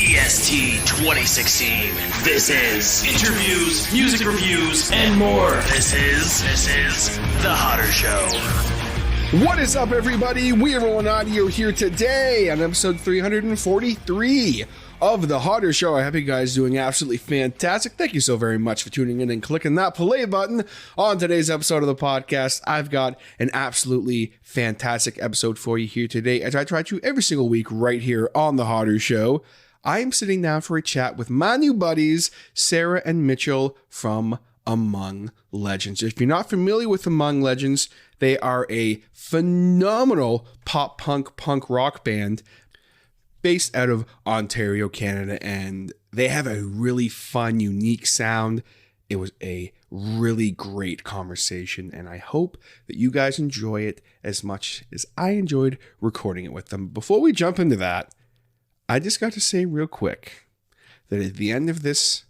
EST 2016. This is interviews, music reviews, and more. This is The Hodder Show. What is up, everybody? We are Rolling Audio here today on episode 343 of The Hodder Show. I hope you guys doing absolutely fantastic. Thank you so very much for tuning in and clicking that play button on today's episode of the podcast. I've got an absolutely fantastic episode for you here today, as I try to every single week right here on The Hodder Show. I am sitting down for a chat with my new buddies, Sara and Mitchell from Among Legends. If you're not familiar with Among Legends, they are a phenomenal punk rock band based out of Ontario, Canada, and they have a really fun, unique sound. It was a really great conversation, and I hope that you guys enjoy it as much as I enjoyed recording it with them. Before we jump into that, I just got to say real quick that at the end of this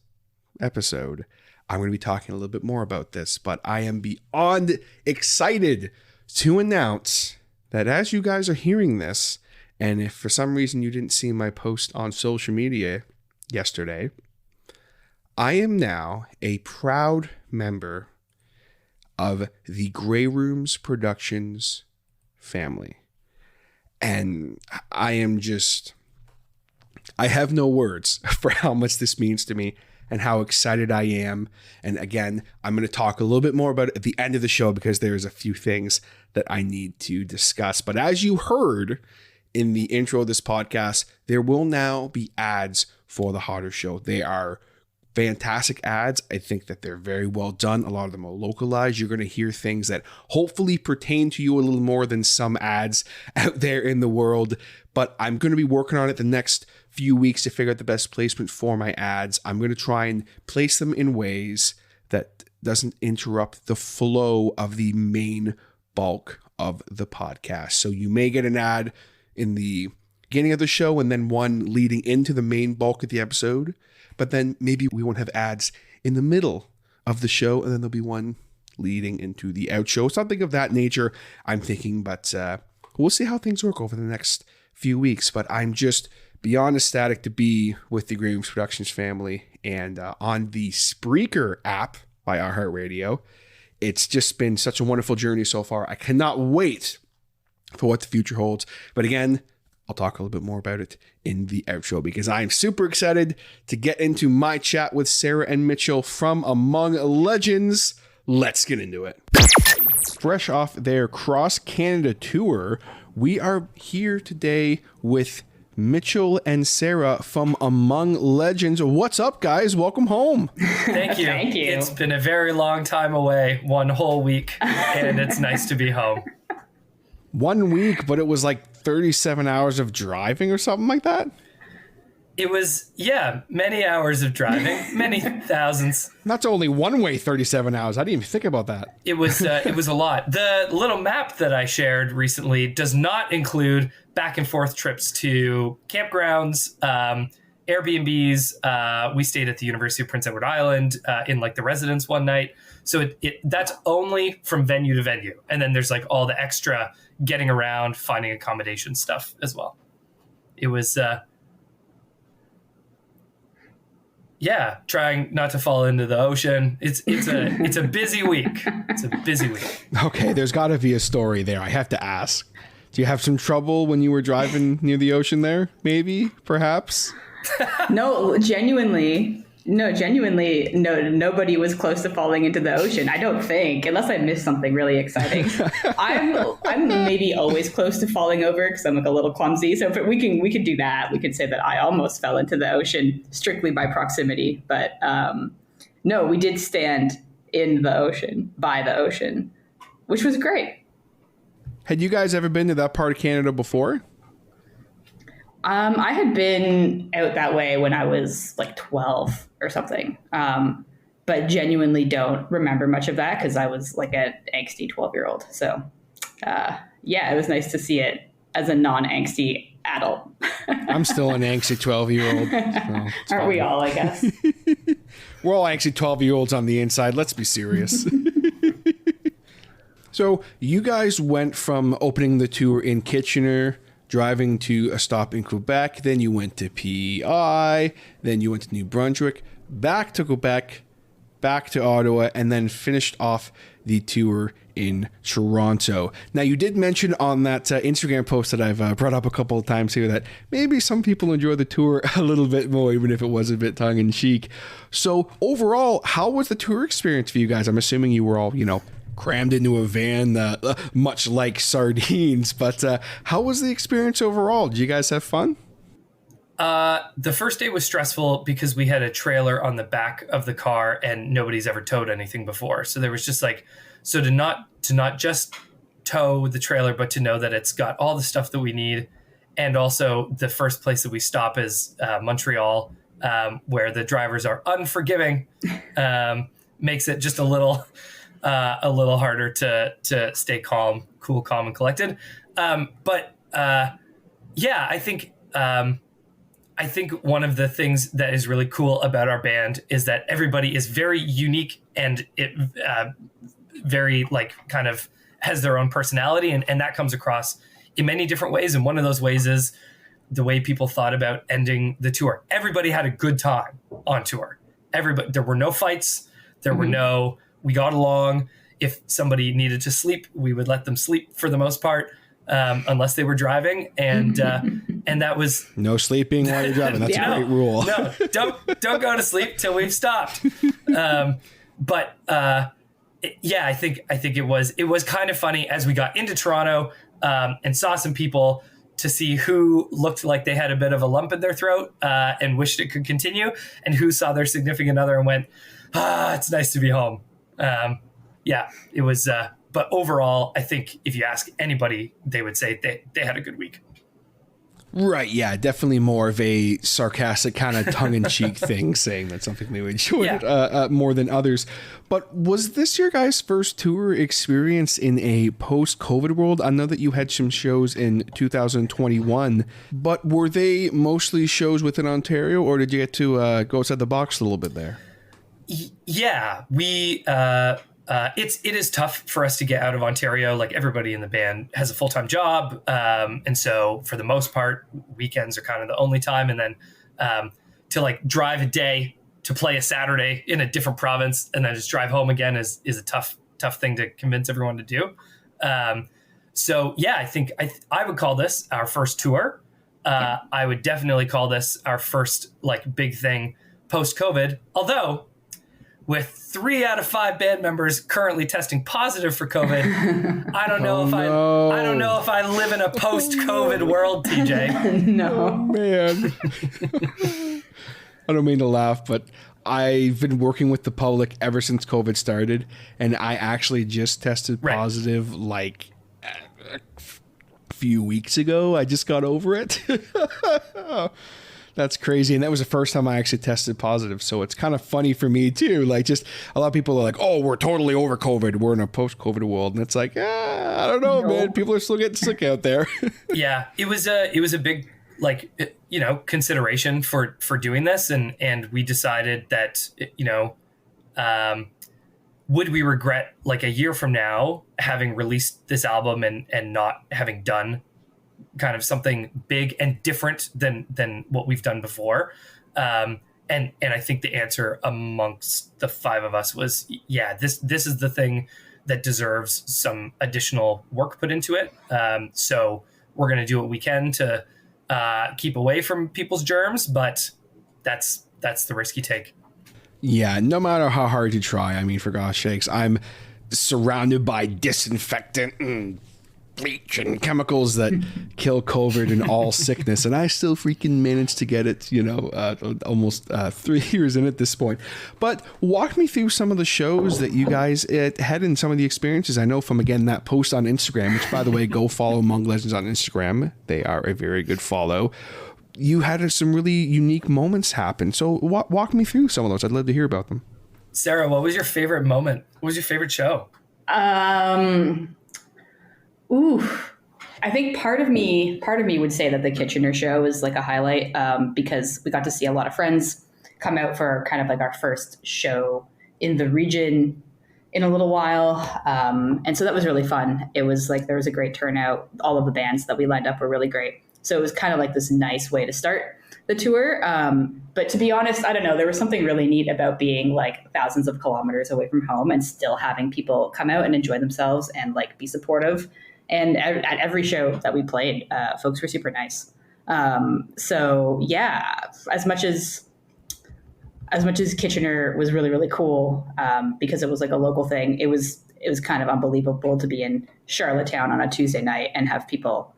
episode, I'm going to be talking a little bit more about this, but I am beyond excited to announce that as you guys are hearing this, and if for some reason you didn't see my post on social media yesterday, I am now a proud member of the Grey Rooms Productions family. And I have no words for how much this means to me and how excited I am. And again, I'm going to talk a little bit more about it at the end of the show because there's a few things that I need to discuss. But as you heard in the intro of this podcast, there will now be ads for The Hodder Show. They are fantastic ads. I think that they're very well done. A lot of them are localized. You're going to hear things that hopefully pertain to you a little more than some ads out there in the world. But I'm going to be working on it the next few weeks to figure out the best placement for my ads. I'm going to try and place them in ways that doesn't interrupt the flow of the main bulk of the podcast. So you may get an ad in the beginning of the show and then one leading into the main bulk of the episode, but then maybe we won't have ads in the middle of the show and then there'll be one leading into the outro. Something of that nature, I'm thinking, but we'll see how things work over the next few weeks. But I'm just beyond ecstatic to be with the Grey Rooms Productions family and on the Spreaker app by iHeartRadio. It's just been such a wonderful journey so far. I cannot wait for what the future holds. But again, I'll talk a little bit more about it in the outro because I'm super excited to get into my chat with Sara and Mitchell from Among Legends. Let's get into it. Fresh off their cross-Canada tour, we are here today with Mitchell and Sara from Among Legends. What's up, guys? Welcome home. Thank you. Thank you. It's been a very long time away, one whole week, and it's nice to be home. 1 week, but it was like 37 hours of driving or something like that? It was, many hours of driving, many thousands. That's only one way 37 hours. I didn't even think about that. It was a lot. The little map that I shared recently does not include back and forth trips to campgrounds, Airbnbs. We stayed at the University of Prince Edward Island in like the residence one night. So that's only from venue to venue. And then there's like all the extra getting around, finding accommodation stuff as well. It was, trying not to fall into the ocean. It's a busy week. It's a busy week. Okay, there's got to be a story there. I have to ask. Do you have some trouble when you were driving near the ocean there? Maybe, perhaps? No, genuinely, nobody was close to falling into the ocean. I don't think, unless I missed something really exciting. I'm maybe always close to falling over because I'm like a little clumsy. So if we could do that. We could say that I almost fell into the ocean strictly by proximity. But no, we did stand in the ocean, by the ocean, which was great. Had you guys ever been to that part of Canada before? I had been out that way when I was like 12 or something, but genuinely don't remember much of that because I was like an angsty 12-year-old. So, it was nice to see it as a non-angsty adult. I'm still an angsty 12-year-old. So aren't we all, I guess? We're all angsty 12-year-olds on the inside. Let's be serious. So you guys went from opening the tour in Kitchener driving to a stop in Quebec, then you went to PEI, then you went to New Brunswick, back to Quebec, back to Ottawa, and then finished off the tour in Toronto. Now, you did mention on that Instagram post that I've brought up a couple of times here that maybe some people enjoy the tour a little bit more, even if it was a bit tongue-in-cheek. So overall, how was the tour experience for you guys? I'm assuming you were all, crammed into a van, much like sardines, but how was the experience overall? Did you guys have fun? The first day was stressful because we had a trailer on the back of the car and nobody's ever towed anything before. So there was just to not just tow the trailer, but to know that it's got all the stuff that we need. And also the first place that we stop is Montreal, where the drivers are unforgiving, makes it just a little harder to stay cool, calm, and collected. I think one of the things that is really cool about our band is that everybody is very unique and it very kind of has their own personality, and that comes across in many different ways. And one of those ways is the way people thought about ending the tour. Everybody had a good time on tour. There were no fights. There were we got along. If somebody needed to sleep, we would let them sleep for the most part. Unless they were driving, and that was no sleeping while you're driving. That's a great rule. No, don't go to sleep till we've stopped. I think it was kind of funny as we got into Toronto and saw some people to see who looked like they had a bit of a lump in their throat and wished it could continue, and who saw their significant other and went, it's nice to be home. It was. But overall, I think if you ask anybody, they would say they had a good week. Right, yeah, definitely more of a sarcastic kind of tongue-in-cheek thing, saying that something they enjoyed more than others. But was this your guys' first tour experience in a post-COVID world? I know that you had some shows in 2021, but were they mostly shows within Ontario, or did you get to go outside the box a little bit there? Yeah, we... it is tough for us to get out of Ontario. Like, everybody in the band has a full-time job. And so for the most part, weekends are kind of the only time. And then to drive a day to play a Saturday in a different province and then just drive home again is a tough thing to convince everyone to do. I think I would call this our first tour. I would definitely call this our first big thing post-COVID. Although, with 3 out of 5 band members currently testing positive for COVID, I don't know if I live in a post-COVID world, TJ. No, man. I don't mean to laugh, but I've been working with the public ever since COVID started, and I actually just tested positive a few weeks ago. I just got over it. That's crazy. And that was the first time I actually tested positive. So it's kind of funny for me too. Just a lot of people are like, oh, we're totally over COVID. We're in a post-COVID world. And it's like, I don't know, man. People are still getting sick out there. Yeah, it was a big, consideration for doing this. And we decided that, would we regret a year from now having released this album and not having done kind of something big and different than what we've done before. And I think the answer amongst the 5 of us was, this is the thing that deserves some additional work put into it. So we're going to do what we can to keep away from people's germs, but that's the risk you take. Yeah, no matter how hard you try. I mean, for gosh sakes, I'm surrounded by disinfectant and bleach and chemicals that kill COVID and all sickness, and I still freaking managed to get it, almost 3 years in at this point. But walk me through some of the shows that you guys had and some of the experiences. I know from, again, that post on Instagram, which, by the way, go follow Mung Legends on Instagram. They are a very good follow. You had some really unique moments happen. So walk me through some of those. I'd love to hear about them. Sarah, what was your favorite moment? What was your favorite show? I think part of me would say that the Kitchener show is a highlight because we got to see a lot of friends come out for kind of our first show in the region. in a little while. And so that was really fun. It was like there was a great turnout. All of the bands that we lined up were really great. So it was kind of like this nice way to start the tour. But to be honest, I don't know, there was something really neat about being like thousands of kilometers away from home and still having people come out and enjoy themselves and like be supportive. And at every show that we played, folks were super nice. So yeah, as much as Kitchener was really, really cool, because it was like a local thing, it was kind of unbelievable to be in Charlottetown on a Tuesday night and have people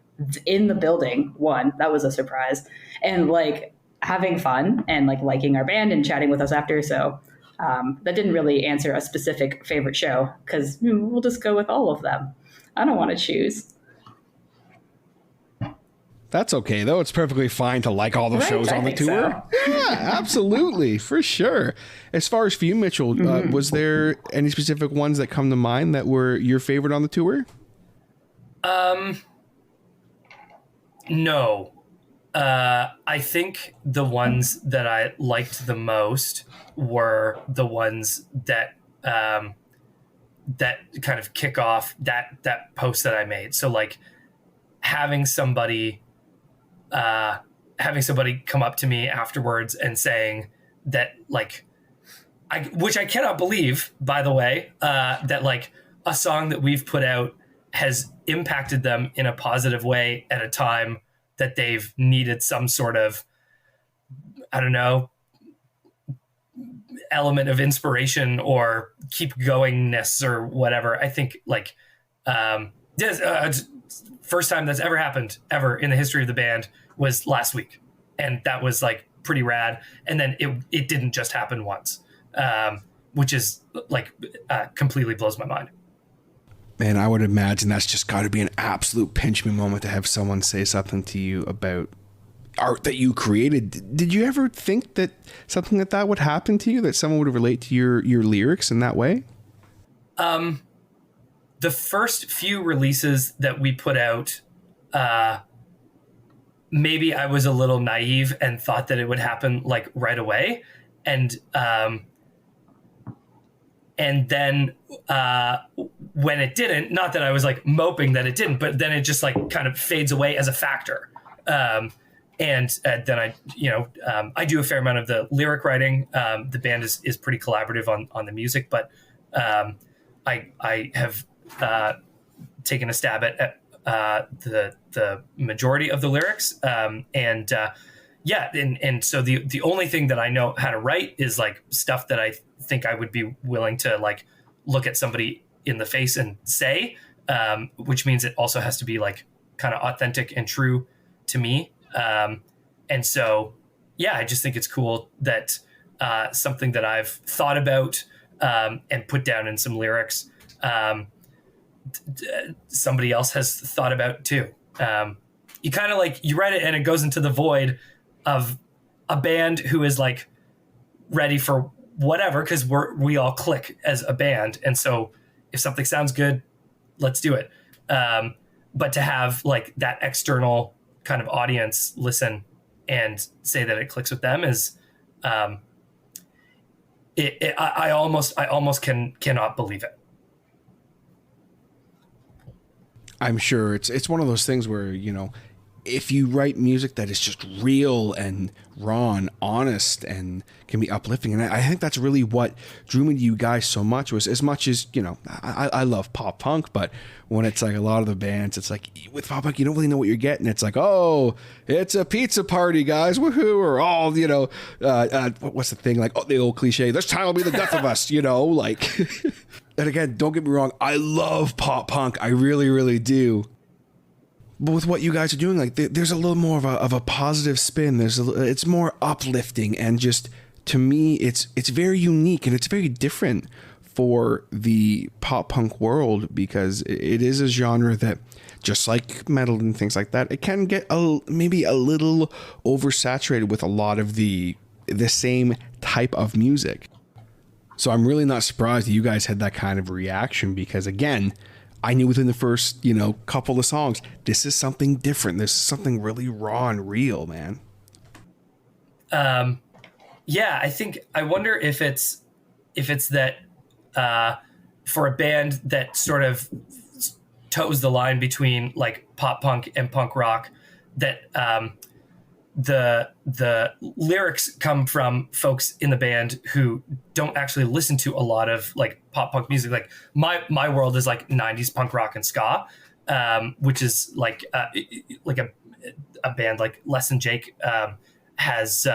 in the building. One, that was a surprise, and like having fun and like liking our band and chatting with us after. So that didn't really answer a specific favorite show because we'll just go with all of them. I don't want to choose. That's okay, though. It's perfectly fine to like all the shows on the tour. So. Yeah, absolutely. For sure. As far as for you, Mitchell, was there any specific ones that come to mind that were your favorite on the tour? No. I think the ones that I liked the most were the ones that that kind of kick off that post that I made. So like having somebody come up to me afterwards and saying that like which I cannot believe, by the way, that like a song that we've put out has impacted them in a positive way at a time that they've needed some sort of, I don't know, element of inspiration or keep goingness or whatever. I think like first time that's ever happened ever in the history of the band was last week, and that was like pretty rad. And then it didn't just happen once, which is like completely blows my mind. Man, I would imagine that's just got to be an absolute pinch me moment to have someone say something to you about art that you created. Did you ever think that something like that would happen to you, that someone would relate to your lyrics in that way? The first few releases that we put out, maybe I was a little naive and thought that it would happen like right away. And then when it didn't, not that I was like moping that it didn't, but then it just like kind of fades away as a factor. And then I do a fair amount of the lyric writing. The band is pretty collaborative on the music, but I have taken a stab at the majority of the lyrics. And so the only thing that I know how to write is like stuff that I think I would be willing to like look at somebody in the face and say, which means it also has to be like kind of authentic and true to me. And so, yeah, I just think it's cool that something that I've thought about and put down in some lyrics, somebody else has thought about too. You kind of like, you write it and it goes into the void of a band who is like ready for whatever, because we all click as a band. And so if something sounds good, let's do it. But to have like that external kind of audience listen and say that it clicks with them is, I almost cannot believe it. I'm sure it's one of those things where, you know, if you write music that is just real and raw and honest and can be uplifting, and I think that's really what drew me to you guys so much, was as much as, you know, I love pop punk, but when it's like a lot of the bands, it's like with pop punk, you don't really know what you're getting. It's like, oh, it's a pizza party, guys, woohoo, or all, you know, what's the thing, like, oh, the old cliche, this time will be the death of us, you know, like, and again, don't get me wrong, I love pop punk, I really, really do. But with what you guys are doing, like there's a little more of a positive spin. It's more uplifting, and just to me, it's very unique and it's very different for the pop punk world, because it is a genre that, just like metal and things like that, it can get maybe a little oversaturated with a lot of the same type of music. So I'm really not surprised that you guys had that kind of reaction, because again, I knew within the first, you know, couple of songs, this is something different. This is something really raw and real, man. Yeah, I wonder if it's that for a band that sort of toes the line between like pop punk and punk rock, that the lyrics come from folks in the band who don't actually listen to a lot of like pop punk music. Like my world is like 90s punk rock and ska, which is like a band like Less Than Jake has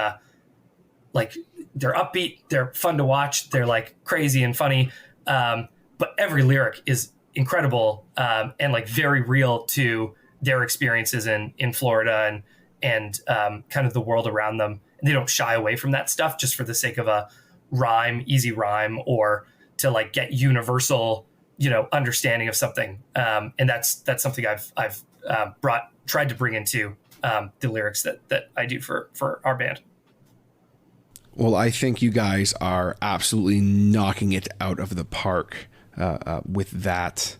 like, they're upbeat, they're fun to watch, they're like crazy and funny, but every lyric is incredible and like very real to their experiences in Florida and kind of the world around them. And they don't shy away from that stuff just for the sake of a easy rhyme, or to like get universal, understanding of something. And that's something I've tried to bring into the lyrics that I do for our band. Well, I think you guys are absolutely knocking it out of the park with that.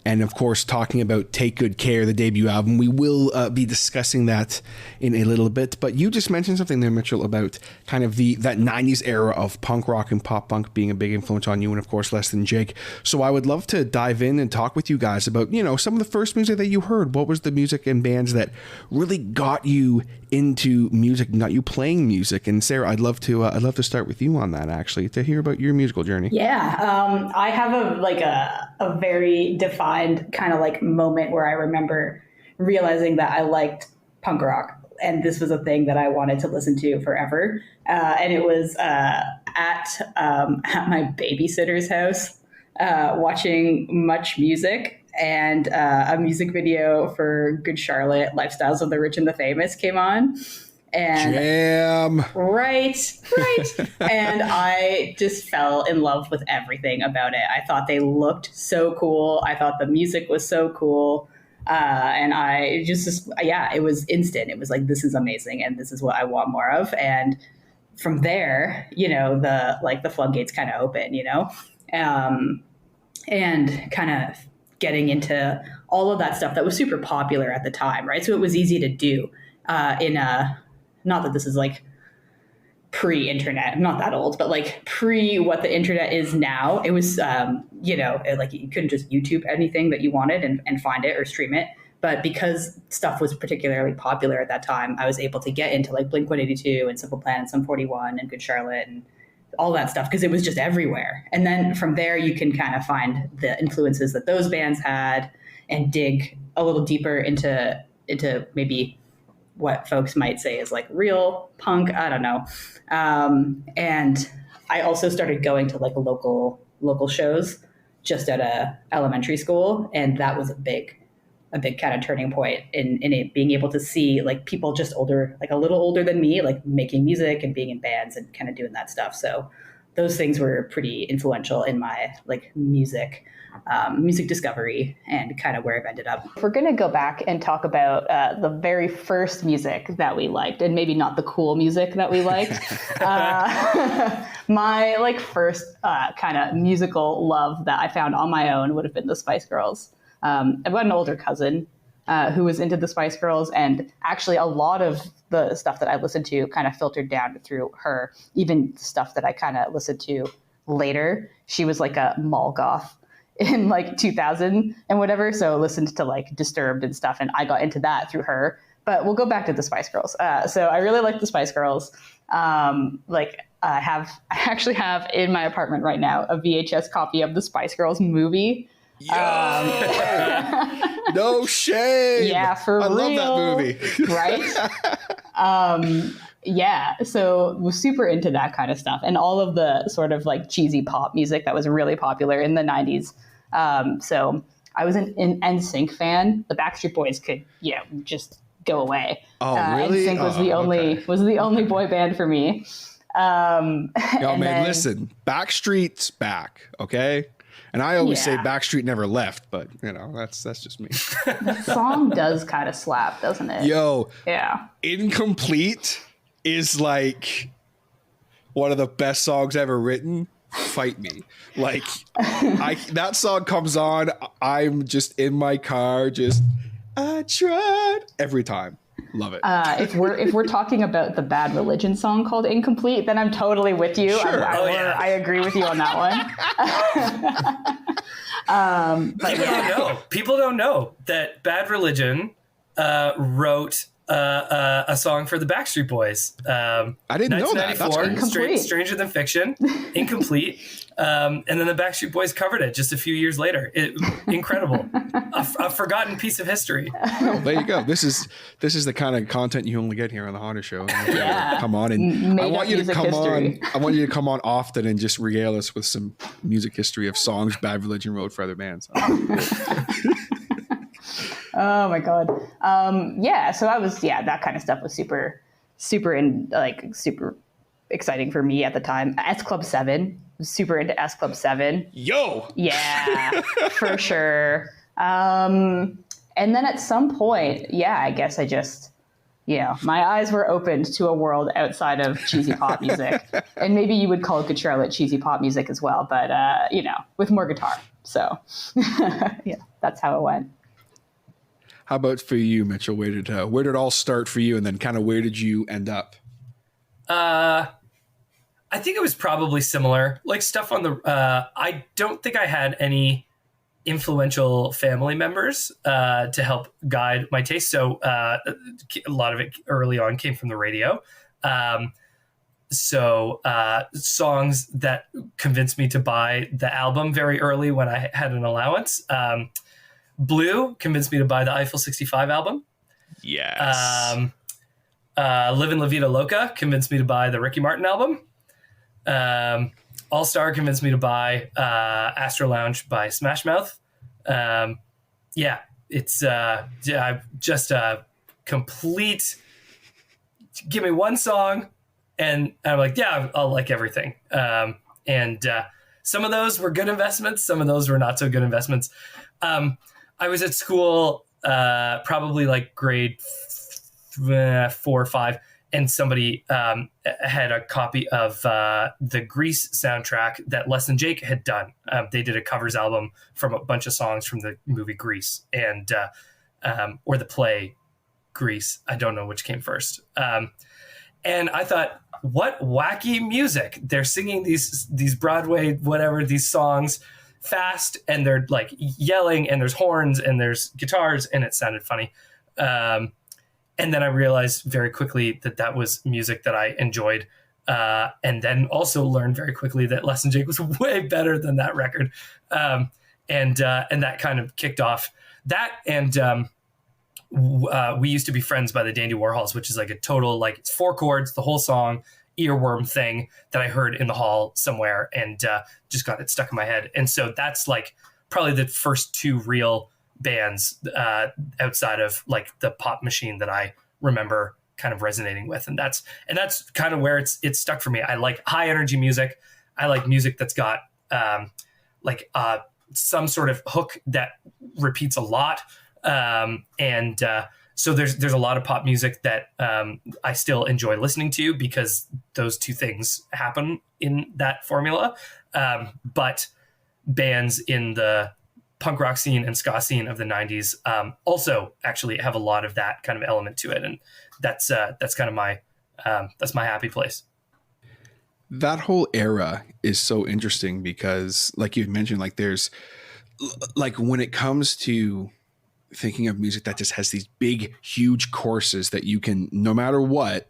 And of course, talking about Take Good Care, the debut album, we will be discussing that in a little bit. But you just mentioned something there, Mitchell, about kind of that 90s era of punk rock and pop punk being a big influence on you, and of course, Less Than Jake. So I would love to dive in and talk with you guys about, some of the first music that you heard. What was the music and bands that really got you into music, got you playing music? And Sarah, I'd love to start with you on that, actually, to hear about your musical journey. Yeah, I have a very defined kind of like moment where I remember realizing that I liked punk rock, and this was a thing that I wanted to listen to forever. And it was at my babysitter's house, watching Much Music, and a music video for Good Charlotte, Lifestyles of the Rich and the Famous came on. And Jam. Right. And I just fell in love with everything about it. I thought they looked so cool. I thought the music was so cool. And I it was instant. It was like, this is amazing, and this is what I want more of. And from there, the floodgates kind of open, and kind of getting into all of that stuff that was super popular at the time. Right. So it was easy to do not that this is like pre-internet, I'm not that old, but like pre what the internet is now. It was, like you couldn't just YouTube anything that you wanted and find it or stream it. But because stuff was particularly popular at that time, I was able to get into like Blink-182 and Simple Plan and Sum 41 and Good Charlotte and all that stuff, because it was just everywhere. And then from there, you can kind of find the influences that those bands had and dig a little deeper into maybe what folks might say is like real punk. I don't know. And I also started going to like local shows just at a elementary school. And that was a big kind of turning point in it, being able to see like people just older, like a little older than me, like making music and being in bands and kind of doing that stuff. So those things were pretty influential in my like music discovery and kind of where I've ended up. If we're going to go back and talk about the very first music that we liked, and maybe not the cool music that we liked, my like first kind of musical love that I found on my own would have been the Spice Girls. I've got an older cousin who was into the Spice Girls, and actually a lot of the stuff that I listened to kind of filtered down through her, even stuff that I kind of listened to later. She was like a mall goth in like 2000 and whatever. So listened to like Disturbed and stuff, and I got into that through her. But we'll go back to the Spice Girls. So I really like the Spice Girls. I actually have in my apartment right now a VHS copy of the Spice Girls movie. No shame. Yeah, for I real. love that movie. Right? Yeah, so was super into that kind of stuff and all of the sort of like cheesy pop music that was really popular in the 90s. So I was an NSYNC fan. The Backstreet Boys could, just go away. Oh, really? NSYNC was the only boy band for me. Listen, Backstreet's back, okay? And I always say Backstreet never left, but that's just me. The song does kind of slap, doesn't it? Yo, yeah. Incomplete is like one of the best songs ever written. Fight me. Like that song comes on, I'm just in my car, I tried every time. Love it. If we're talking about the Bad Religion song called Incomplete, then I'm totally with you. Sure. I agree with you on that one. People don't know that Bad Religion wrote a song for the Backstreet Boys. I didn't know that. That's Incomplete. Stranger Than Fiction, Incomplete. And then the Backstreet Boys covered it just a few years later. Incredible. A forgotten piece of history. Well, there you go. This is the kind of content you only get here on the Honor Show. Come on, and I want you to come on. I want you to come on often and just regale us with some music history of songs Bad Religion wrote for other bands. Oh my God. So I was, that kind of stuff was super exciting for me at the time. S Club 7, super into S Club 7. Yo! Yeah, for sure. And then at some point, I guess I just, my eyes were opened to a world outside of cheesy pop music. And maybe you would call Good Charlotte cheesy pop music as well, but, with more guitar. So, that's how it went. How about for you, Mitchell? Where did it all start for you, and then kind of where did you end up? I think it was probably similar. Like stuff on the. I don't think I had any influential family members to help guide my taste. So a lot of it early on came from the radio. So songs that convinced me to buy the album very early when I had an allowance. Blue convinced me to buy the Eiffel 65 album. Yes. Livin' La Vida Loca convinced me to buy the Ricky Martin album. All Star convinced me to buy Astro Lounge by Smash Mouth. It's just a complete. Give me one song, and I'm like, I'll like everything. And some of those were good investments. Some of those were not so good investments. I was at school, probably like grade 4 or 5, and somebody had a copy of the Grease soundtrack that Less Than Jake had done. They did a covers album from a bunch of songs from the movie Grease and or the play Grease. I don't know which came first. And I thought, what wacky music! They're singing these Broadway these songs fast, and they're like yelling, and there's horns and there's guitars, and it sounded funny. And then I realized very quickly that was music that I enjoyed. And then also learned very quickly that Less Than Jake was way better than that record. And that kind of kicked off that. And We Used to Be Friends by the Dandy Warhols, which is like a total, like it's 4 chords, the whole song, earworm thing that I heard in the hall somewhere, and just got it stuck in my head. And so that's like probably the first 2 real bands outside of like the pop machine that I remember kind of resonating with. And that's kind of where it's stuck for me. I like high energy music. I like music that's got some sort of hook that repeats a lot. So there's a lot of pop music that I still enjoy listening to because those 2 things happen in that formula. But bands in the punk rock scene and ska scene of the 90s also actually have a lot of that kind of element to it. And that's kind of my happy place. That whole era is so interesting because, like you mentioned, like there's like when it comes to thinking of music that just has these big, huge courses that you can, no matter what,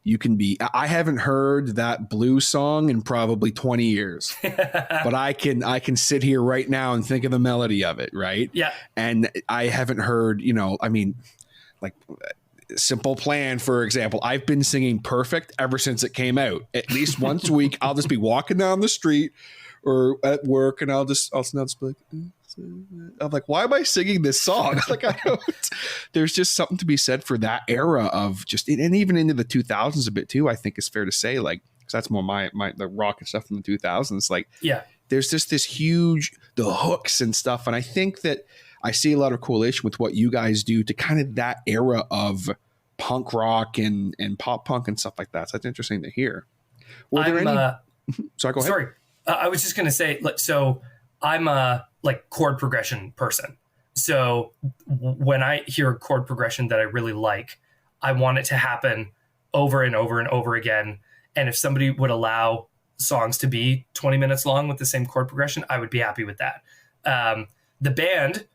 you can be. I haven't heard that Blue song in probably 20 years, but I can sit here right now and think of the melody of it. Right. Yeah. And I haven't heard, like Simple Plan, for example. I've been singing Perfect ever since it came out. At least once a week, I'll just be walking down the street or at work, and I'll just be like, I'm like, why am I singing this song? Like, there's just something to be said for that era of just, and even into the 2000s a bit too. I think it's fair to say, like, because that's more the rock and stuff from the 2000s. Like, yeah, there's just this huge, the hooks and stuff, and I think that I see a lot of correlation with what you guys do to kind of that era of punk rock and pop punk and stuff like that. So that's interesting to hear. Were there any? Sorry, go ahead. Sorry, I was just going to say, so I'm a chord progression person. So when I hear a chord progression that I really like, I want it to happen over and over and over again. And if somebody would allow songs to be 20 minutes long with the same chord progression, I would be happy with that. The band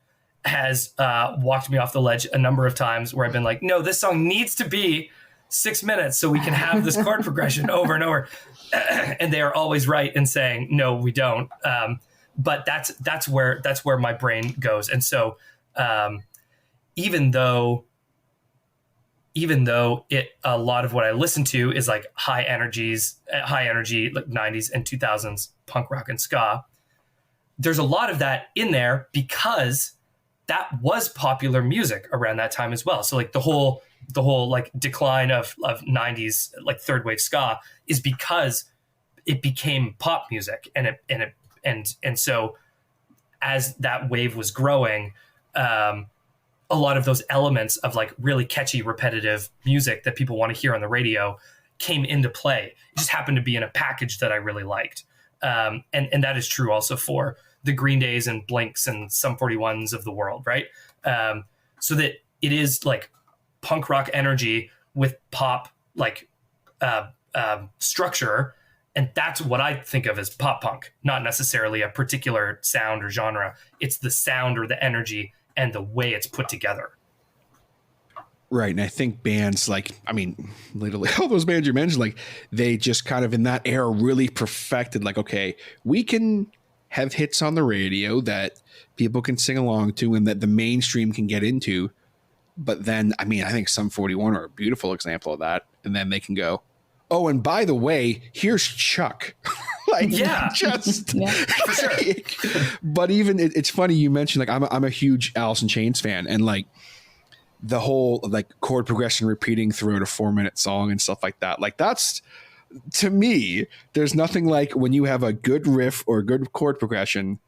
has walked me off the ledge a number of times where I've been like, no, this song needs to be 6 minutes so we can have this chord progression over and over. And they are always right in saying, no, we don't. But that's where my brain goes. And so even though a lot of what I listen to is like high energy, like 90s and 2000s punk rock and ska, there's a lot of that in there because that was popular music around that time as well. So like the whole like decline of 90s like third wave ska is because it became pop music, and so as that wave was growing, a lot of those elements of like really catchy, repetitive music that people want to hear on the radio came into play. It just happened to be in a package that I really liked. And that is true also for the Green Days and Blinks and Sum 41s of the world, right? So that it is like punk rock energy with pop like structure. And that's what I think of as pop punk, not necessarily a particular sound or genre. It's the sound or the energy and the way it's put together. Right. And I think bands like, I mean, literally all those bands you mentioned, like they just kind of in that era really perfected like, okay, we can have hits on the radio that people can sing along to and that the mainstream can get into. But then, I mean, I think Sum 41 are a beautiful example of that. And then they can go, oh, and by the way, here's Chuck. Like, yeah, just Yeah. for sure. But even it's funny you mentioned like I'm a huge Alice in Chains fan, and like the whole like chord progression repeating throughout a 4-minute song and stuff like that. Like that's, to me, there's nothing like when you have a good riff or a good chord progression,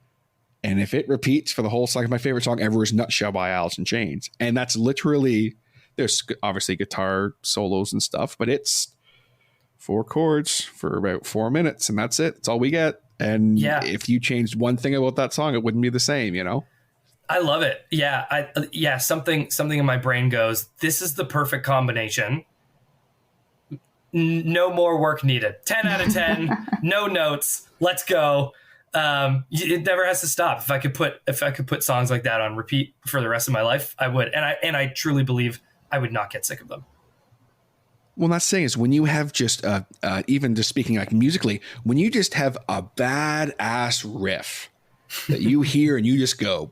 and if it repeats for the whole song. My favorite song ever is Nutshell by Alice in Chains, and that's literally, there's obviously guitar solos and stuff, but it's 4 chords for about 4 minutes, and that's it. It's all we get. And if you changed one thing about that song, it wouldn't be the same, you know? I love it. Yeah. Something in my brain goes, this is the perfect combination. No more work needed. 10 out of 10, no notes. Let's go. It never has to stop. If I could put songs like that on repeat for the rest of my life, I would. And I truly believe I would not get sick of them. Well, that's saying is when you have just even just speaking like musically, when you just have a badass riff that you hear and you just go,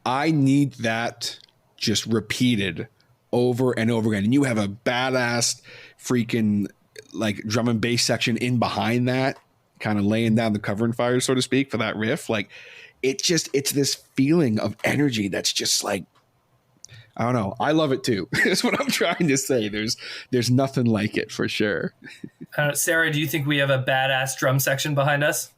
I need that just repeated over and over again. And you have a badass freaking like drum and bass section in behind that, kind of laying down the covering fire, so to speak, for that riff. Like it's this feeling of energy that's just like, I don't know. I love it too. That's what I'm trying to say. There's nothing like it for sure. Sarah, do you think we have a badass drum section behind us?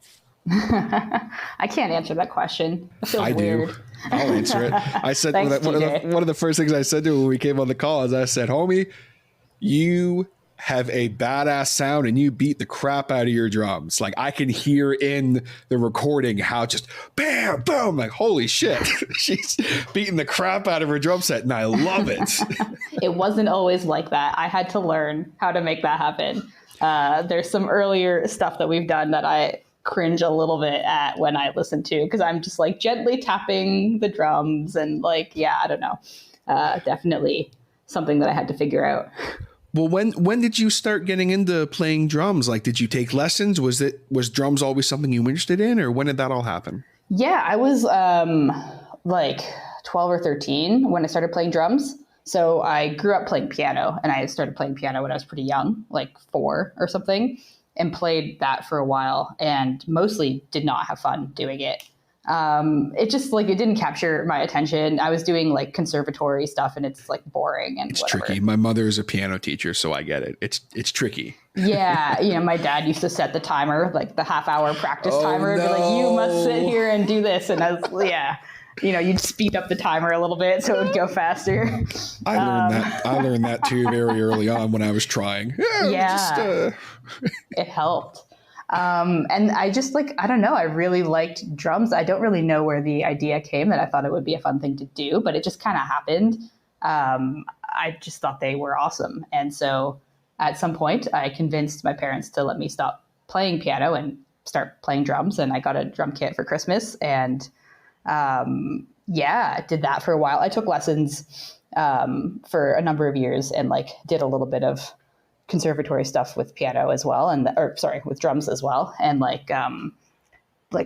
I can't answer that question. It feels weird. Do. I'll answer it. I said Thanks, one of the first things I said to him when we came on the call is I said, homie, you have a badass sound and you beat the crap out of your drums. Like I can hear in the recording how just bam, boom, like holy shit, she's beating the crap out of her drum set, and I love it. It wasn't always like that. I had to learn how to make that happen. There's some earlier stuff that we've done that I cringe a little bit at when I listen to, because I'm just like gently tapping the drums and like, yeah, I don't know. Definitely something that I had to figure out. Well, when did you start getting into playing drums? Like, did you take lessons? Was drums always something you were interested in, or when did that all happen? Yeah, I was like 12 or 13 when I started playing drums. So I grew up playing piano, and I started playing piano when I was pretty young, like 4 or something, and played that for a while and mostly did not have fun doing it. It just like, it didn't capture my attention. I was doing like conservatory stuff, and it's like boring and it's whatever. Tricky. My mother is a piano teacher, so I get it. It's tricky. Yeah. You know, my dad used to set the timer, like the half-hour practice timer, and be like, you must sit here and do this. And I was, yeah, you know, you'd speed up the timer a little bit so it would go faster. I learned that too very early on when I was trying. It helped. And I just like, I don't know, I really liked drums. I don't really know where the idea came that I thought it would be a fun thing to do, but it just kind of happened. I just thought they were awesome. And so at some point, I convinced my parents to let me stop playing piano and start playing drums. And I got a drum kit for Christmas. And I did that for a while. I took lessons for a number of years and like did a little bit of conservatory stuff with piano as well, with drums as well. And like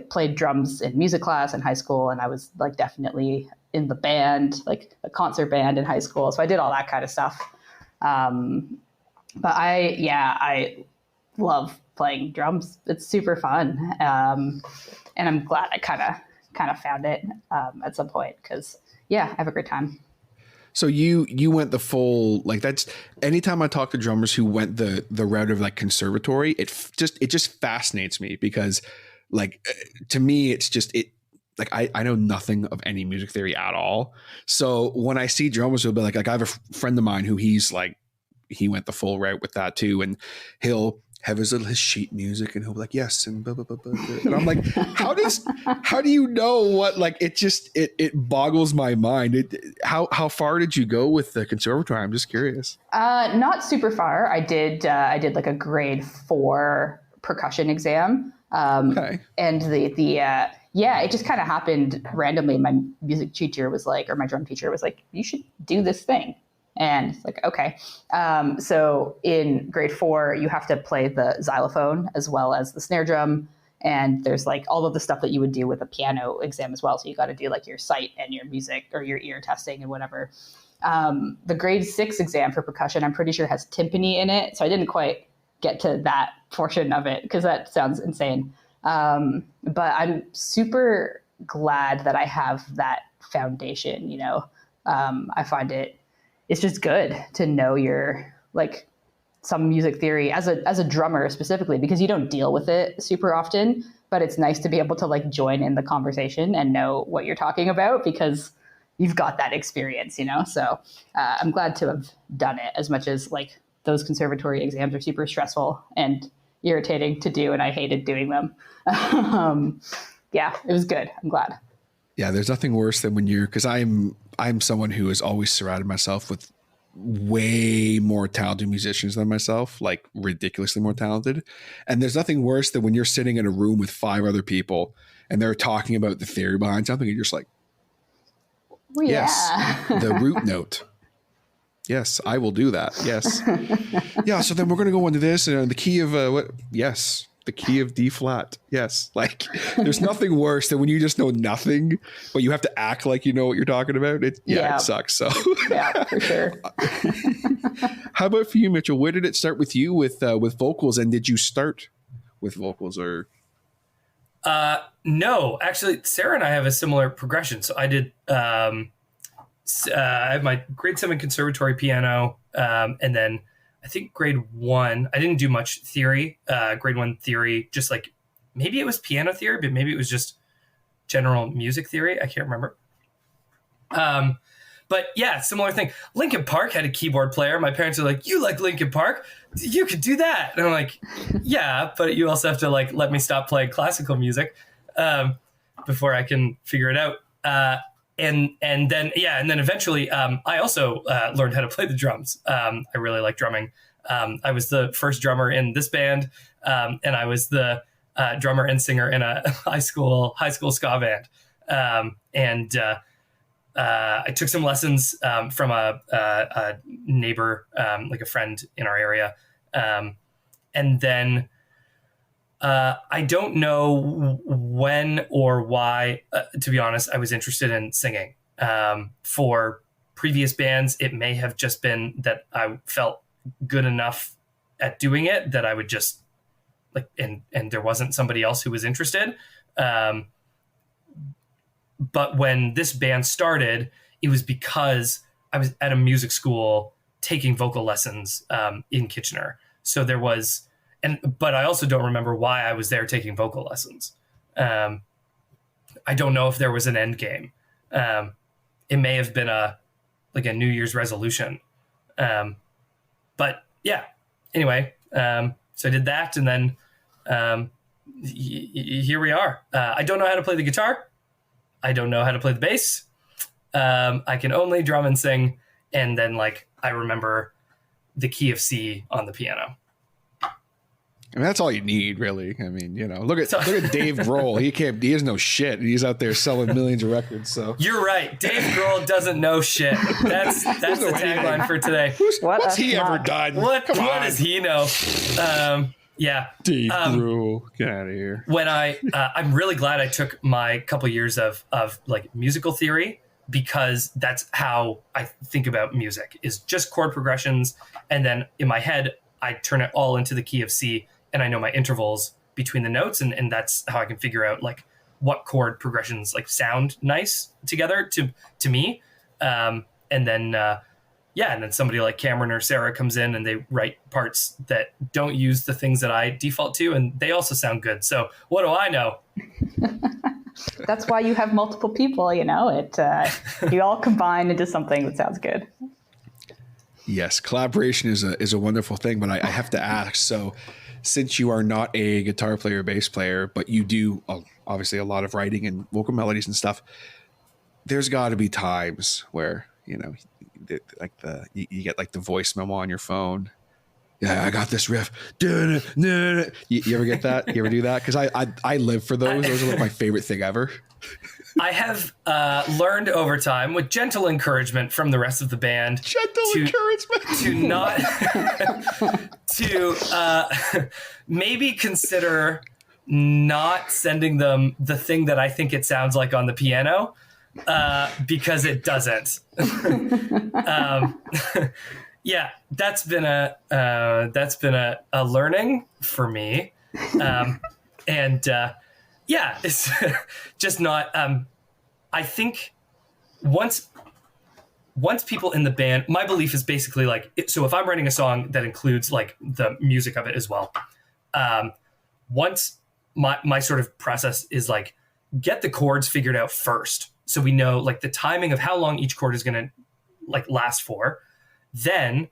played drums in music class in high school. And I was like definitely in the band, like a concert band in high school. So I did all that kind of stuff. But I love playing drums. It's super fun. And I'm glad I kind of found it at some point because I have a great time. So you went the full, like, that's, anytime I talk to drummers who went the route of like conservatory, it just fascinates me because like, to me, it's just, like, I know nothing of any music theory at all. So when I see drummers who'll be like I have a friend of mine who he went the full route with that too. And he'll have his sheet music and he'll be like, yes. And blah, blah, blah, blah. And I'm like, how do you know what, like, it boggles my mind. How far did you go with the conservatory? I'm just curious. Not super far. I did like a grade 4 percussion exam. Okay. And it just kind of happened randomly. My music teacher was like, or my drum teacher was like, you should do this thing. And it's like, okay. So in grade 4, you have to play the xylophone as well as the snare drum. And there's like all of the stuff that you would do with a piano exam as well. So you got to do like your sight and your music or your ear testing and whatever. The grade 6 exam for percussion, I'm pretty sure has timpani in it. So I didn't quite get to that portion of it because that sounds insane. But I'm super glad that I have that foundation, you know. I find it's just good to know your, like, some music theory as a drummer specifically, because you don't deal with it super often, but it's nice to be able to like join in the conversation and know what you're talking about because you've got that experience, you know? So I'm glad to have done it, as much as like those conservatory exams are super stressful and irritating to do. And I hated doing them. It was good. I'm glad. Yeah. There's nothing worse than when because I'm someone who has always surrounded myself with way more talented musicians than myself, like ridiculously more talented. And there's nothing worse than when you're sitting in a room with 5 other people and they're talking about the theory behind something and you're just like, yes, the root note. Yes, I will do that. Yes. Yeah. So then we're going to go into this and the key of what? Yes. The key of D flat. Yes. Like there's nothing worse than when you just know nothing, but you have to act like you know what you're talking about. It sucks. So yeah, for sure. How about for you, Mitchell? Where did it start with you with vocals, and did you start with vocals or? No, actually, Sarah and I have a similar progression. So I did, I have my grade 7 conservatory piano. And then I think grade 1, I didn't do much theory, grade 1 theory, just like maybe it was piano theory, but maybe it was just general music theory. I can't remember. But yeah, similar thing. Linkin Park had a keyboard player. My parents are like, you like Linkin Park? You could do that. And I'm like, yeah, but you also have to like, let me stop playing classical music before I can figure it out. And then eventually I also learned how to play the drums. I really like drumming. I was the first drummer in this band, and I was the drummer and singer in a high school ska band. I took some lessons from a neighbor, like a friend in our area. And then I don't know when or why, to be honest, I was interested in singing. For previous bands, it may have just been that I felt good enough at doing it that I would just like, and there wasn't somebody else who was interested. But when this band started, it was because I was at a music school taking vocal lessons in Kitchener. So there was, but I also don't remember why I was there taking vocal lessons. I don't know if there was an end game. It may have been a New Year's resolution. But yeah, anyway, so I did that. And then here we are. I don't know how to play the guitar. I don't know how to play the bass. I can only drum and sing and then like I remember the key of C on the piano. I mean, that's all you need, really. I mean, look at Dave Grohl. He has no shit. He's out there selling millions of records. So you're right. Dave Grohl doesn't know shit. That's the tagline for today. What's he ever done? What does he know? Yeah. Dave Grohl, get out of here. When I'm really glad I took my couple years of like musical theory, because that's how I think about music, is just chord progressions. And then in my head, I turn it all into the key of C, and I know my intervals between the notes. And that's how I can figure out like what chord progressions like sound nice together to me. And then somebody like Cameron or Sarah comes in and they write parts that don't use the things that I default to, and they also sound good. So what do I know? That's why you have multiple people, you all combine into something that sounds good. Yes, collaboration is a wonderful thing, but I have to ask, so since you are not a guitar player, bass player, but you do obviously a lot of writing and vocal melodies and stuff, there's got to be times where, you get like the voice memo on your phone. Yeah, I got this riff. You ever get that? You ever do that? Because I live for those. Those are like my favorite thing ever. I have learned over time, with gentle encouragement from the rest of the band, to maybe consider not sending them the thing that I think it sounds like on the piano, because it doesn't. Yeah, that's been a learning for me, it's just not. I think once people in the band, my belief is basically like, so if I'm writing a song that includes like the music of it as well, once my sort of process is like, get the chords figured out first, so we know like the timing of how long each chord is going to like last for. Then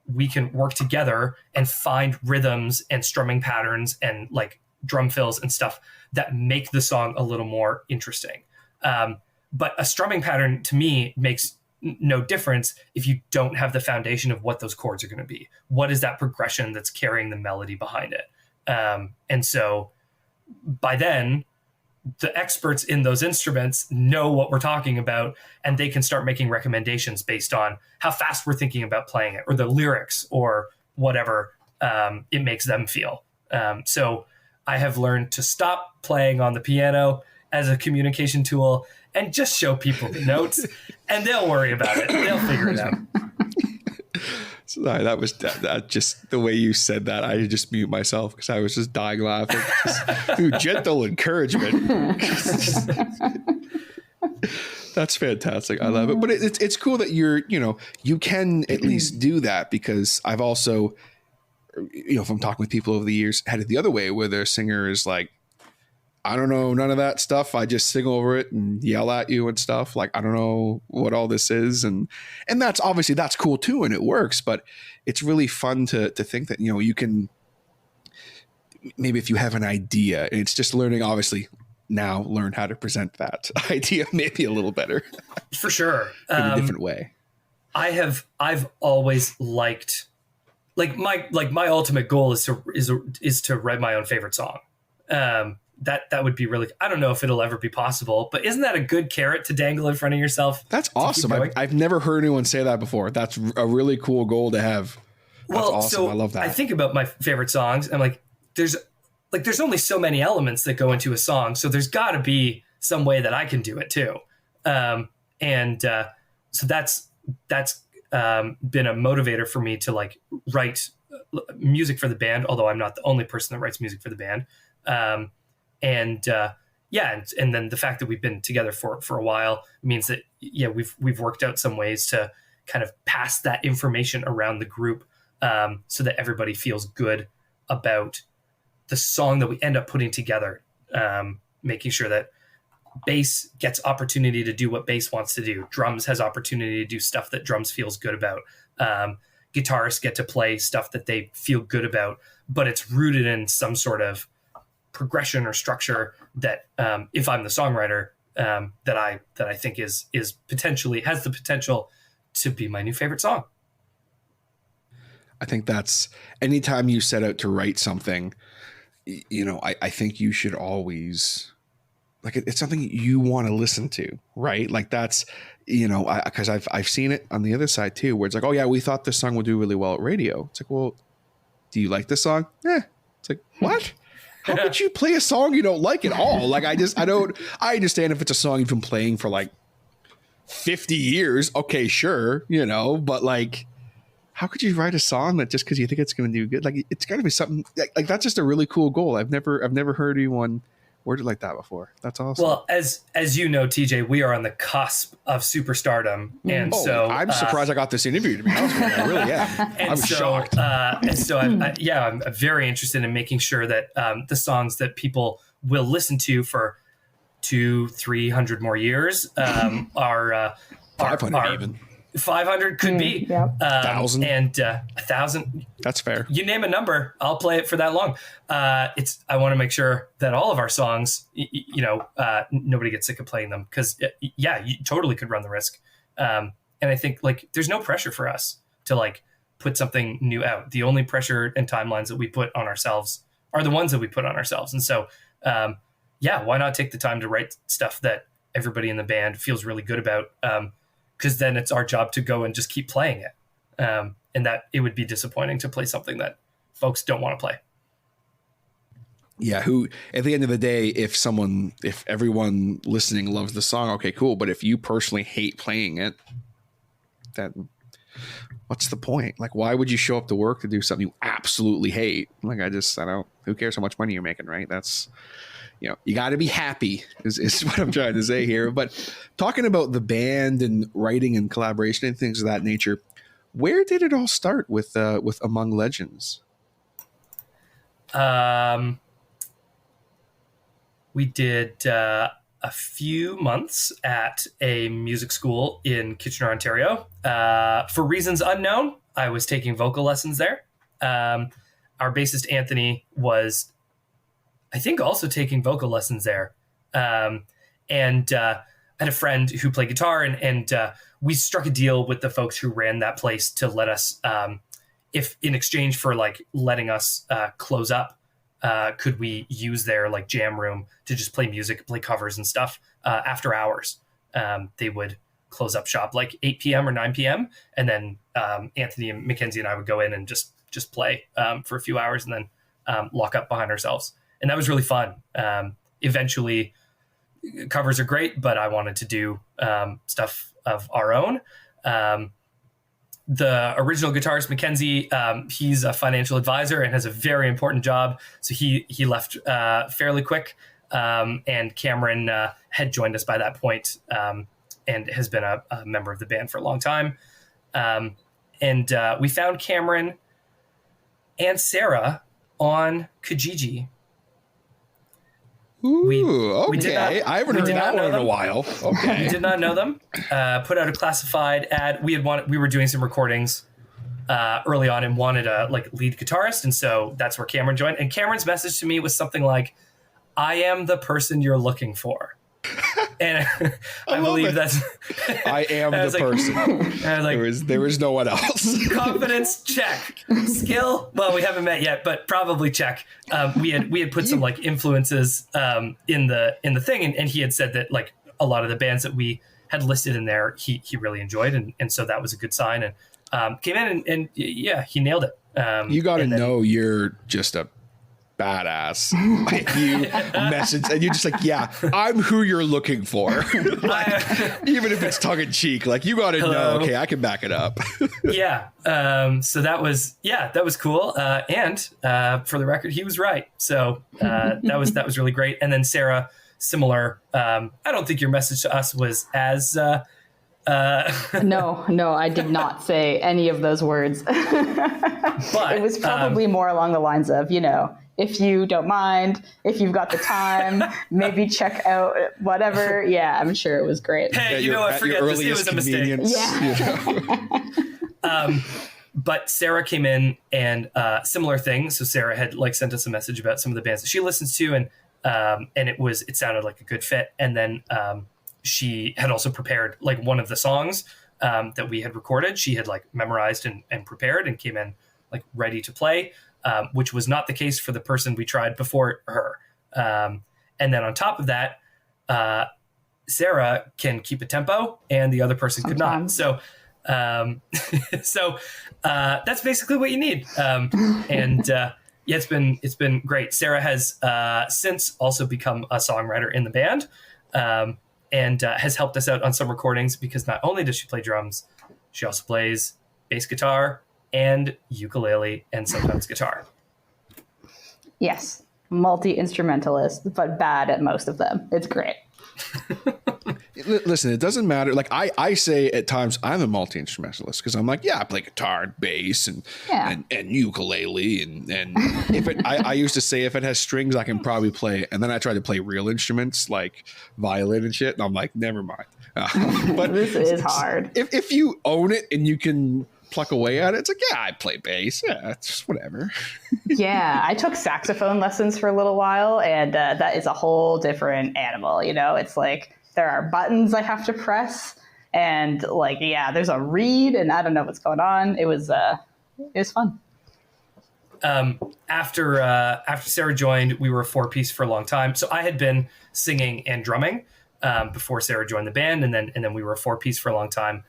we can work together and find rhythms and strumming patterns and like drum fills and stuff that make the song a little more interesting. But a strumming pattern to me makes no difference if you don't have the foundation of what those chords are going to be. What is that progression that's carrying the melody behind it? And so by then, the experts in those instruments know what we're talking about, and they can start making recommendations based on how fast we're thinking about playing it, or the lyrics, or whatever it makes them feel. So I have learned to stop playing on the piano as a communication tool and just show people the notes, and they'll worry about it. They'll figure it out. Sorry, that was that just the way you said that. I just mute myself because I was just dying laughing. Through gentle encouragement. That's fantastic. I love it. But it's cool that you can at least do that, because I've also, if I'm talking with people over the years, had it the other way where their singer is like, I don't know none of that stuff. I just sing over it and yell at you and stuff. Like, I don't know what all this is. And that's obviously that's cool too. And it works, but it's really fun to think that, you can, maybe if you have an idea, it's just learning, obviously now learn how to present that idea maybe a little better. For sure. In a different way. I've always liked, my ultimate goal is to write my own favorite song. That would be really, I don't know if it'll ever be possible, but isn't that a good carrot to dangle in front of yourself? That's awesome. I've never heard anyone say that before. That's a really cool goal to have. That's awesome. So I love that. I think about my favorite songs. I'm like, there's only so many elements that go into a song. So there's gotta be some way that I can do it too. So that's been a motivator for me to like write music for the band, although I'm not the only person that writes music for the band. And then the fact that we've been together for a while means that we've worked out some ways to kind of pass that information around the group, so that everybody feels good about the song that we end up putting together, making sure that bass gets opportunity to do what bass wants to do, drums has opportunity to do stuff that drums feels good about, guitarists get to play stuff that they feel good about, but it's rooted in some sort of progression or structure that, if I'm the songwriter, that I think is potentially has the potential to be my new favorite song. I think that's anytime you set out to write something, you know, I think you should always like it's something you want to listen to, right? Like that's, you know, because I've seen it on the other side too, where it's like, oh yeah, we thought this song would do really well at radio. It's like, well, do you like this song? Yeah. It's like, what? How could you play a song you don't like at all? Like I understand if it's a song you've been playing for like 50 years. Okay, sure, you know, but like, how could you write a song that just because you think it's going to do good? Like it's got to be something like that's just a really cool goal. I've never heard anyone worded like that before. That's awesome. Well, as you know, TJ, we are on the cusp of superstardom, and so I'm surprised I got this interview. To be honest with you, I really am. I'm shocked. I'm very interested in making sure that the songs that people will listen to for 200-300 more years are 500 even. 500 could be 1,000 and 1,000. That's fair. You name a number, I'll play it for that long. I want to make sure that all of our songs, nobody gets sick of playing them because you totally could run the risk. And I think like there's no pressure for us to like put something new out. The only pressure and timelines that we put on ourselves are the ones that we put on ourselves. And so, why not take the time to write stuff that everybody in the band feels really good about? Because then it's our job to go and just keep playing it. And that it would be disappointing to play something that folks don't want to play. Yeah, who at the end of the day, if everyone listening loves the song, okay, cool. But if you personally hate playing it, then what's the point? Like, why would you show up to work to do something you absolutely hate? Like, I don't, who cares how much money you're making, right? That's, you know, you got to be happy is what I'm trying to say here. But talking about the band and writing and collaboration and things of that nature, where did it all start with Among Legends? We did a few months at a music school in Kitchener, Ontario. For reasons unknown, I was taking vocal lessons there. Our bassist Anthony was, I think, also taking vocal lessons there. I had a friend who played guitar and we struck a deal with the folks who ran that place to let us, if in exchange for like letting us close up, could we use their like jam room to just play music, play covers and stuff after hours. They would close up shop like 8 p.m. or 9 p.m. And then Anthony and Mackenzie and I would go in and just play for a few hours and then lock up behind ourselves. And that was really fun. Eventually, covers are great, but I wanted to do stuff of our own. The original guitarist, Mackenzie, he's a financial advisor and has a very important job. So he left fairly quick. And Cameron had joined us by that point and has been a member of the band for a long time. And we found Cameron and Sarah on Kijiji. Ooh, we did okay. not, I haven't heard that one in a while. Okay. We did not know them. Put out a classified ad. We were doing some recordings early on and wanted a like lead guitarist, and so that's where Cameron joined. And Cameron's message to me was something like, "I am the person you're looking for." And I believe that's I am the person. I was like, there was no one else. Confidence check. Skill, well, we haven't met yet, but probably check. We had put some like influences in the thing, and he had said that like a lot of the bands that we had listed in there he really enjoyed, and so that was a good sign. And came in and yeah, he nailed it. You got to know you're just a badass. You message and you're just like, yeah, I'm who you're looking for. Like, even if it's tongue in cheek, like you got to know, okay, I can back it up. Yeah. So that was cool. And for the record, he was right. So that was really great. And then Sarah, similar. I don't think your message to us was as no, I did not say any of those words. But it was probably more along the lines of, if you don't mind, if you've got the time, maybe check out whatever. Yeah, I'm sure it was great. Hey, I forget this. It was a mistake. Yeah. But Sarah came in and similar thing. So Sarah had like sent us a message about some of the bands that she listens to, and it sounded like a good fit. And then she had also prepared like one of the songs that we had recorded. She had like memorized and prepared and came in like ready to play, which was not the case for the person we tried before her. And then on top of that, Sarah can keep a tempo and the other person could not. So, that's basically what you need. Yeah, it's been great. Sarah has since also become a songwriter in the band, and has helped us out on some recordings because not only does she play drums, she also plays bass guitar and ukulele and sometimes guitar. Yes, multi-instrumentalist, but bad at most of them. It's great. Listen, it doesn't matter. Like I say at times I'm a multi-instrumentalist because I'm like, yeah, I play guitar and bass and ukulele and if it I used to say if it has strings I can probably play, and then I try to play real instruments like violin and shit, and I'm like, never mind. But this is hard. If you own it and you can pluck away at it, it's like, yeah, I play bass. Yeah, it's just whatever. Yeah, I took saxophone lessons for a little while, and that is a whole different animal. You know, it's like there are buttons I have to press, and like, yeah, there's a reed, and I don't know what's going on. It was fun. After Sarah joined, we were a 4-piece for a long time. So I had been singing and drumming before Sarah joined the band, and then we were a 4-piece for a long time.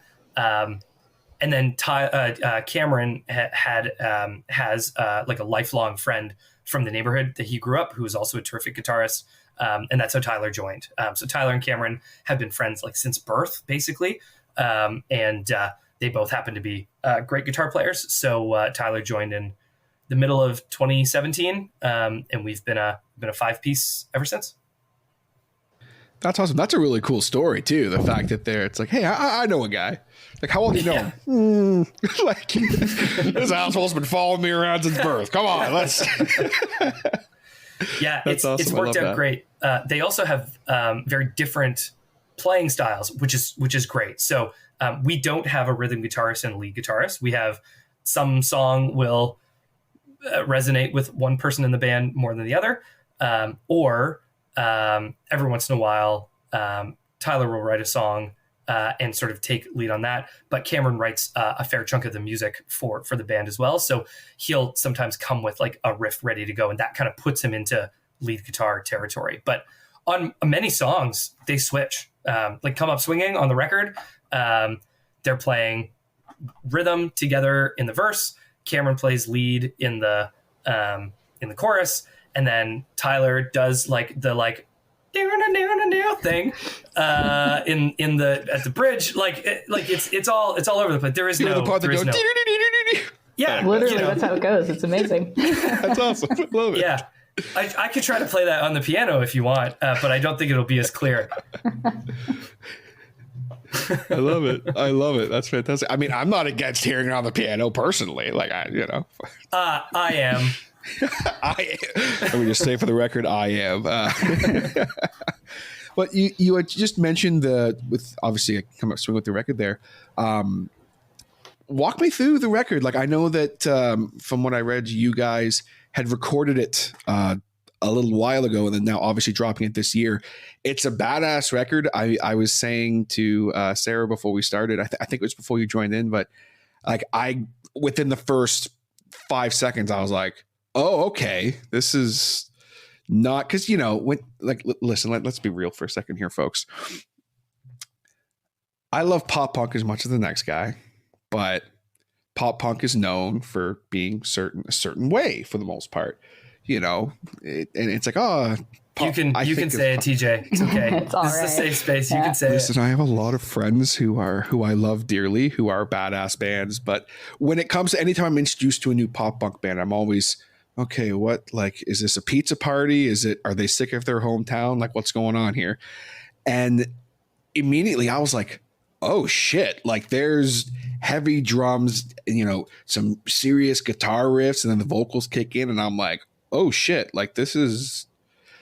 And then Cameron has like a lifelong friend from the neighborhood that he grew up, who is also a terrific guitarist. And that's how Tyler joined. So Tyler and Cameron have been friends like since birth, basically. And they both happen to be great guitar players. So Tyler joined in the middle of 2017, and we've been a 5-piece ever since. That's awesome. That's a really cool story too. The fact that it's like, hey, I know a guy. Like, how old do you know him? Like, this asshole's been following me around since birth. Come on, let's. Yeah, awesome. It's worked out great. They also have very different playing styles, which is great. So we don't have a rhythm guitarist and a lead guitarist. We have some song will resonate with one person in the band more than the other, or every once in a while, Tyler will write a song and sort of take lead on that. But Cameron writes a fair chunk of the music for the band as well. So he'll sometimes come with like a riff ready to go, and that kind of puts him into lead guitar territory. But on many songs, they switch. Like Come Up Swinging on the record, they're playing rhythm together in the verse. Cameron plays lead in the chorus, and then Tyler does like the thing in the bridge. It's all over the place. There is no the part that goes. Yeah, literally, that's how it goes. It's amazing. That's awesome. I love it. Yeah, I could try to play that on the piano if you want, but I don't think it'll be as clear. I love it. That's fantastic. I mean, I'm not against hearing it on the piano personally. Like, I am. Let me just say for the record, I am. But you had just mentioned with obviously a Come Up Swing with the record there. Walk me through the record. Like, I know that from what I read, you guys had recorded it a little while ago, and then now obviously dropping it this year. It's a badass record. I was saying to Sarah before we started, I think it was before you joined in, but like within the first 5 seconds, I was like, oh, okay, this is not, because listen, let's be real for a second here, folks. I love pop punk as much as the next guy, but pop punk is known for being a certain way for the most part. And it's like, oh, pop, you can say it, TJ. It's okay. It's all this right. is a safe space. Yeah. You can say Listen, it. I have a lot of friends who I love dearly, who are badass bands. But when it comes to anytime I'm introduced to a new pop punk band, I'm always, okay, what, like, is this a pizza party? Are they sick of their hometown? Like, what's going on here? And immediately I was like, oh shit, like there's heavy drums, some serious guitar riffs, and then the vocals kick in, and I'm like, oh shit, like this is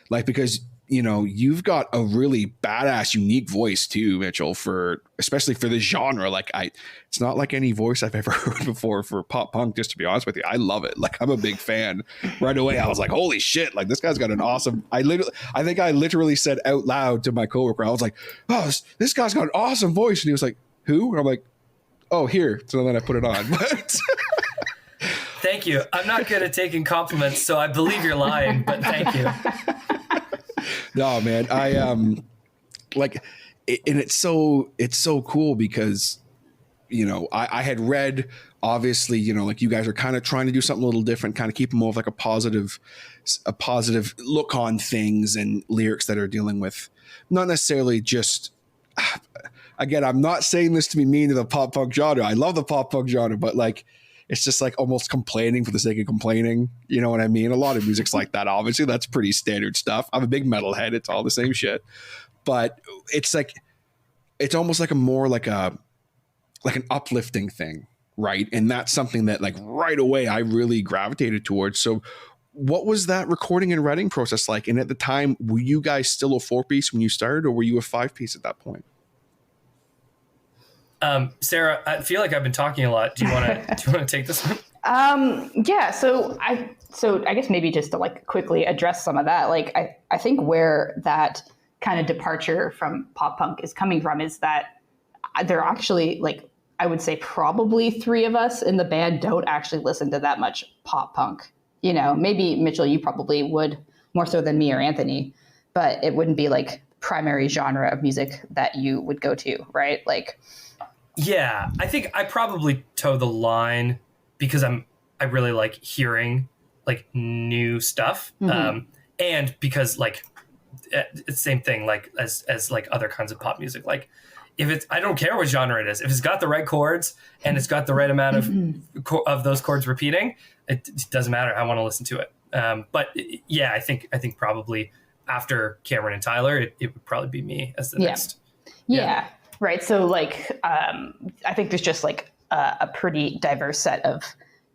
like, because you've got a really badass unique voice too, Mitchell, especially for this genre. Like it's not like any voice I've ever heard before for pop punk, just to be honest with you. I love it. Like, I'm a big fan. Right away I was like, holy shit, like this guy's got an awesome, I think I literally said out loud to my coworker, I was like, oh, this guy's got an awesome voice. And he was like, who? And I'm like, oh, here. So then I put it on. Thank you. I'm not good at taking compliments, so I believe you're lying, but thank you. No, man, and it's so cool because, you know, I had read, obviously, you know, like you guys are kind of trying to do something a little different, kind of keep more of like a positive look on things and lyrics that are dealing with not necessarily just, again, I'm not saying this to be mean to the pop punk genre. I love the pop punk genre, but like, it's just like almost complaining for the sake of complaining. You know what I mean? A lot of music's like that. Obviously, that's pretty standard stuff. I'm a big metalhead. It's all the same shit. But it's like, it's almost like a more like an uplifting thing, right? And that's something that like right away I really gravitated towards. So what was that recording and writing process like? And at the time, were you guys still a 4-piece when you started, or were you a 5-piece at that point? Sarah, I feel like I've been talking a lot. Do you want to take this one? Yeah. So I guess maybe just to like quickly address some of that. Like I think where that kind of departure from pop punk is coming from is that there are actually, like, I would say probably 3 of us in the band don't actually listen to that much pop punk. You know, maybe Mitchell, you probably would more so than me or Anthony, but it wouldn't be like primary genre of music that you would go to, right? Like, yeah, I think I probably toe the line because I really like hearing like new stuff, and because like it's the same thing like as like other kinds of pop music. Like if it's, I don't care what genre it is, if it's got the right chords and it's got the right amount of those chords repeating, it doesn't matter. I want to listen to it. But yeah, I think probably after Cameron and Tyler, it would probably be me as the next. Yeah. Right. So like, I think there's just like a pretty diverse set of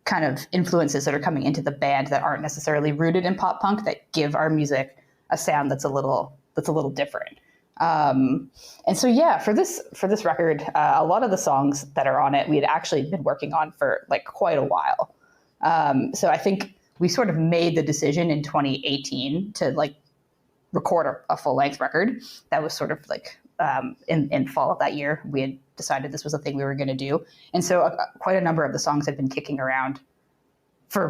kind of influences that are coming into the band that aren't necessarily rooted in pop punk that give our music a sound that's a little different. And so, yeah, for this record, a lot of the songs that are on it, we had actually been working on for like quite a while. So I think we sort of made the decision in 2018 to like record a full length record. That was sort of like, in fall of that year, we had decided this was a thing we were going to do. And so quite a number of the songs had been kicking around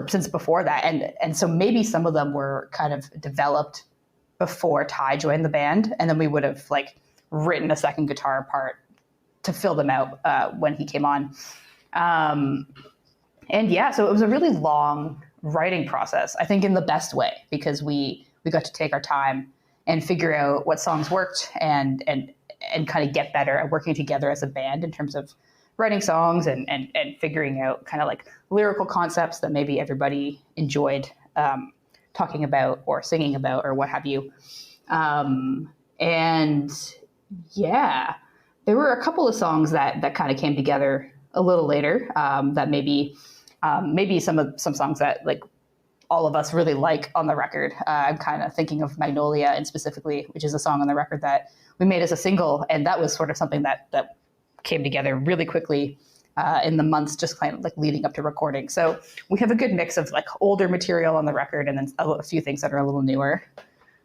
since before that. And so maybe some of them were kind of developed before Ty joined the band. And then we would have like written a second guitar part to fill them out when he came on. And yeah, so it was a really long writing process, I think in the best way, because we got to take our time and figure out what songs worked and kind of get better at working together as a band in terms of writing songs and figuring out kind of like lyrical concepts that maybe everybody enjoyed talking about or singing about or what have you. And yeah, there were a couple of songs that kind of came together a little later that maybe some songs that like all of us really like on the record. I'm kind of thinking of Magnolia and specifically, which is a song on the record that we made as a single. And that was sort of something that came together really quickly in the months just kind of like leading up to recording. So we have a good mix of like older material on the record and then a few things that are a little newer.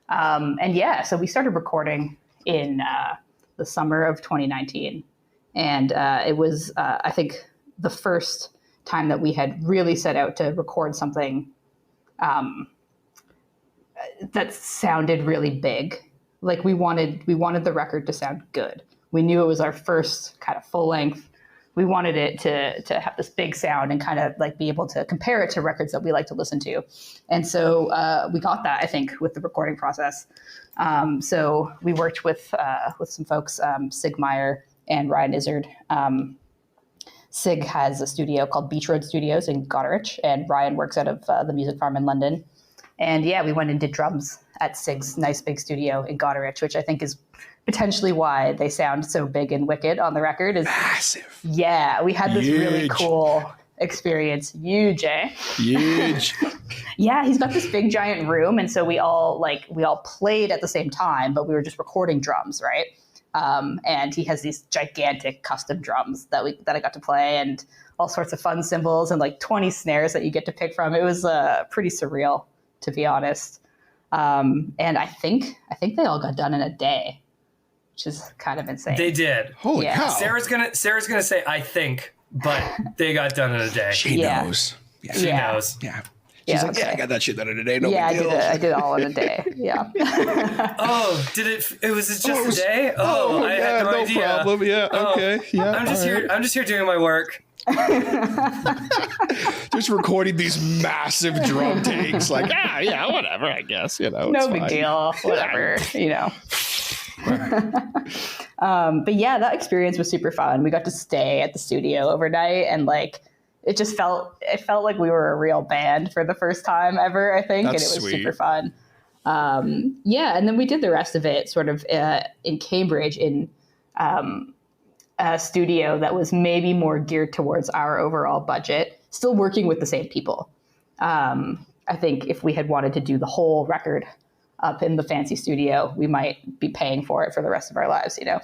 And yeah, so we started recording in the summer of 2019. And it was, I think, the first time that we had really set out to record something that sounded really big. Like we wanted the record to sound good. We knew it was our first kind of full length. We wanted it to have this big sound and kind of like be able to compare it to records that we like to listen to. And so we got that, I think, with the recording process. So we worked with some folks, Sig Meyer and Ryan Izzard. Sig has a studio called Beach Road Studios in Goderich, and Ryan works out of the Music Farm in London. And yeah, we went and did drums at Sig's nice big studio in Goderich, which I think is potentially why they sound so big and wicked on the record. Is massive. Yeah, we had this really cool experience. Huge, eh? Huge. Yeah, he's got this big giant room, and so we all played at the same time, but we were just recording drums, right? And he has these gigantic custom drums that I got to play, and all sorts of fun cymbals and like 20 snares that you get to pick from. It was pretty surreal, to be honest. And I think they all got done in a day, which is kind of insane. They did. Holy cow. Sarah's gonna say I think, but they got done in a day. She knows. Yeah. She knows. Yeah. She's Yeah, like, yeah, I okay. got that shit done in a day. No Yeah, big deal. I did it all in a day. Yeah. Oh, did it was it just a day? Oh, I yeah, had no no idea. problem. Yeah, Oh, okay. Yeah, I'm just all here. right. I'm just here doing my work. Just recording these massive drum takes. Like, yeah, whatever, I guess. You know, No it's big fine. deal. Whatever, you know. But yeah, that experience was super fun. We got to stay at the studio overnight, and like it felt like we were a real band for the first time ever, I think. That's and it was sweet. super fun. Yeah, and then we did the rest of it sort of in Cambridge in a studio that was maybe more geared towards our overall budget, still working with the same people. I think if we had wanted to do the whole record up in the fancy studio, we might be paying for it for the rest of our lives, you know?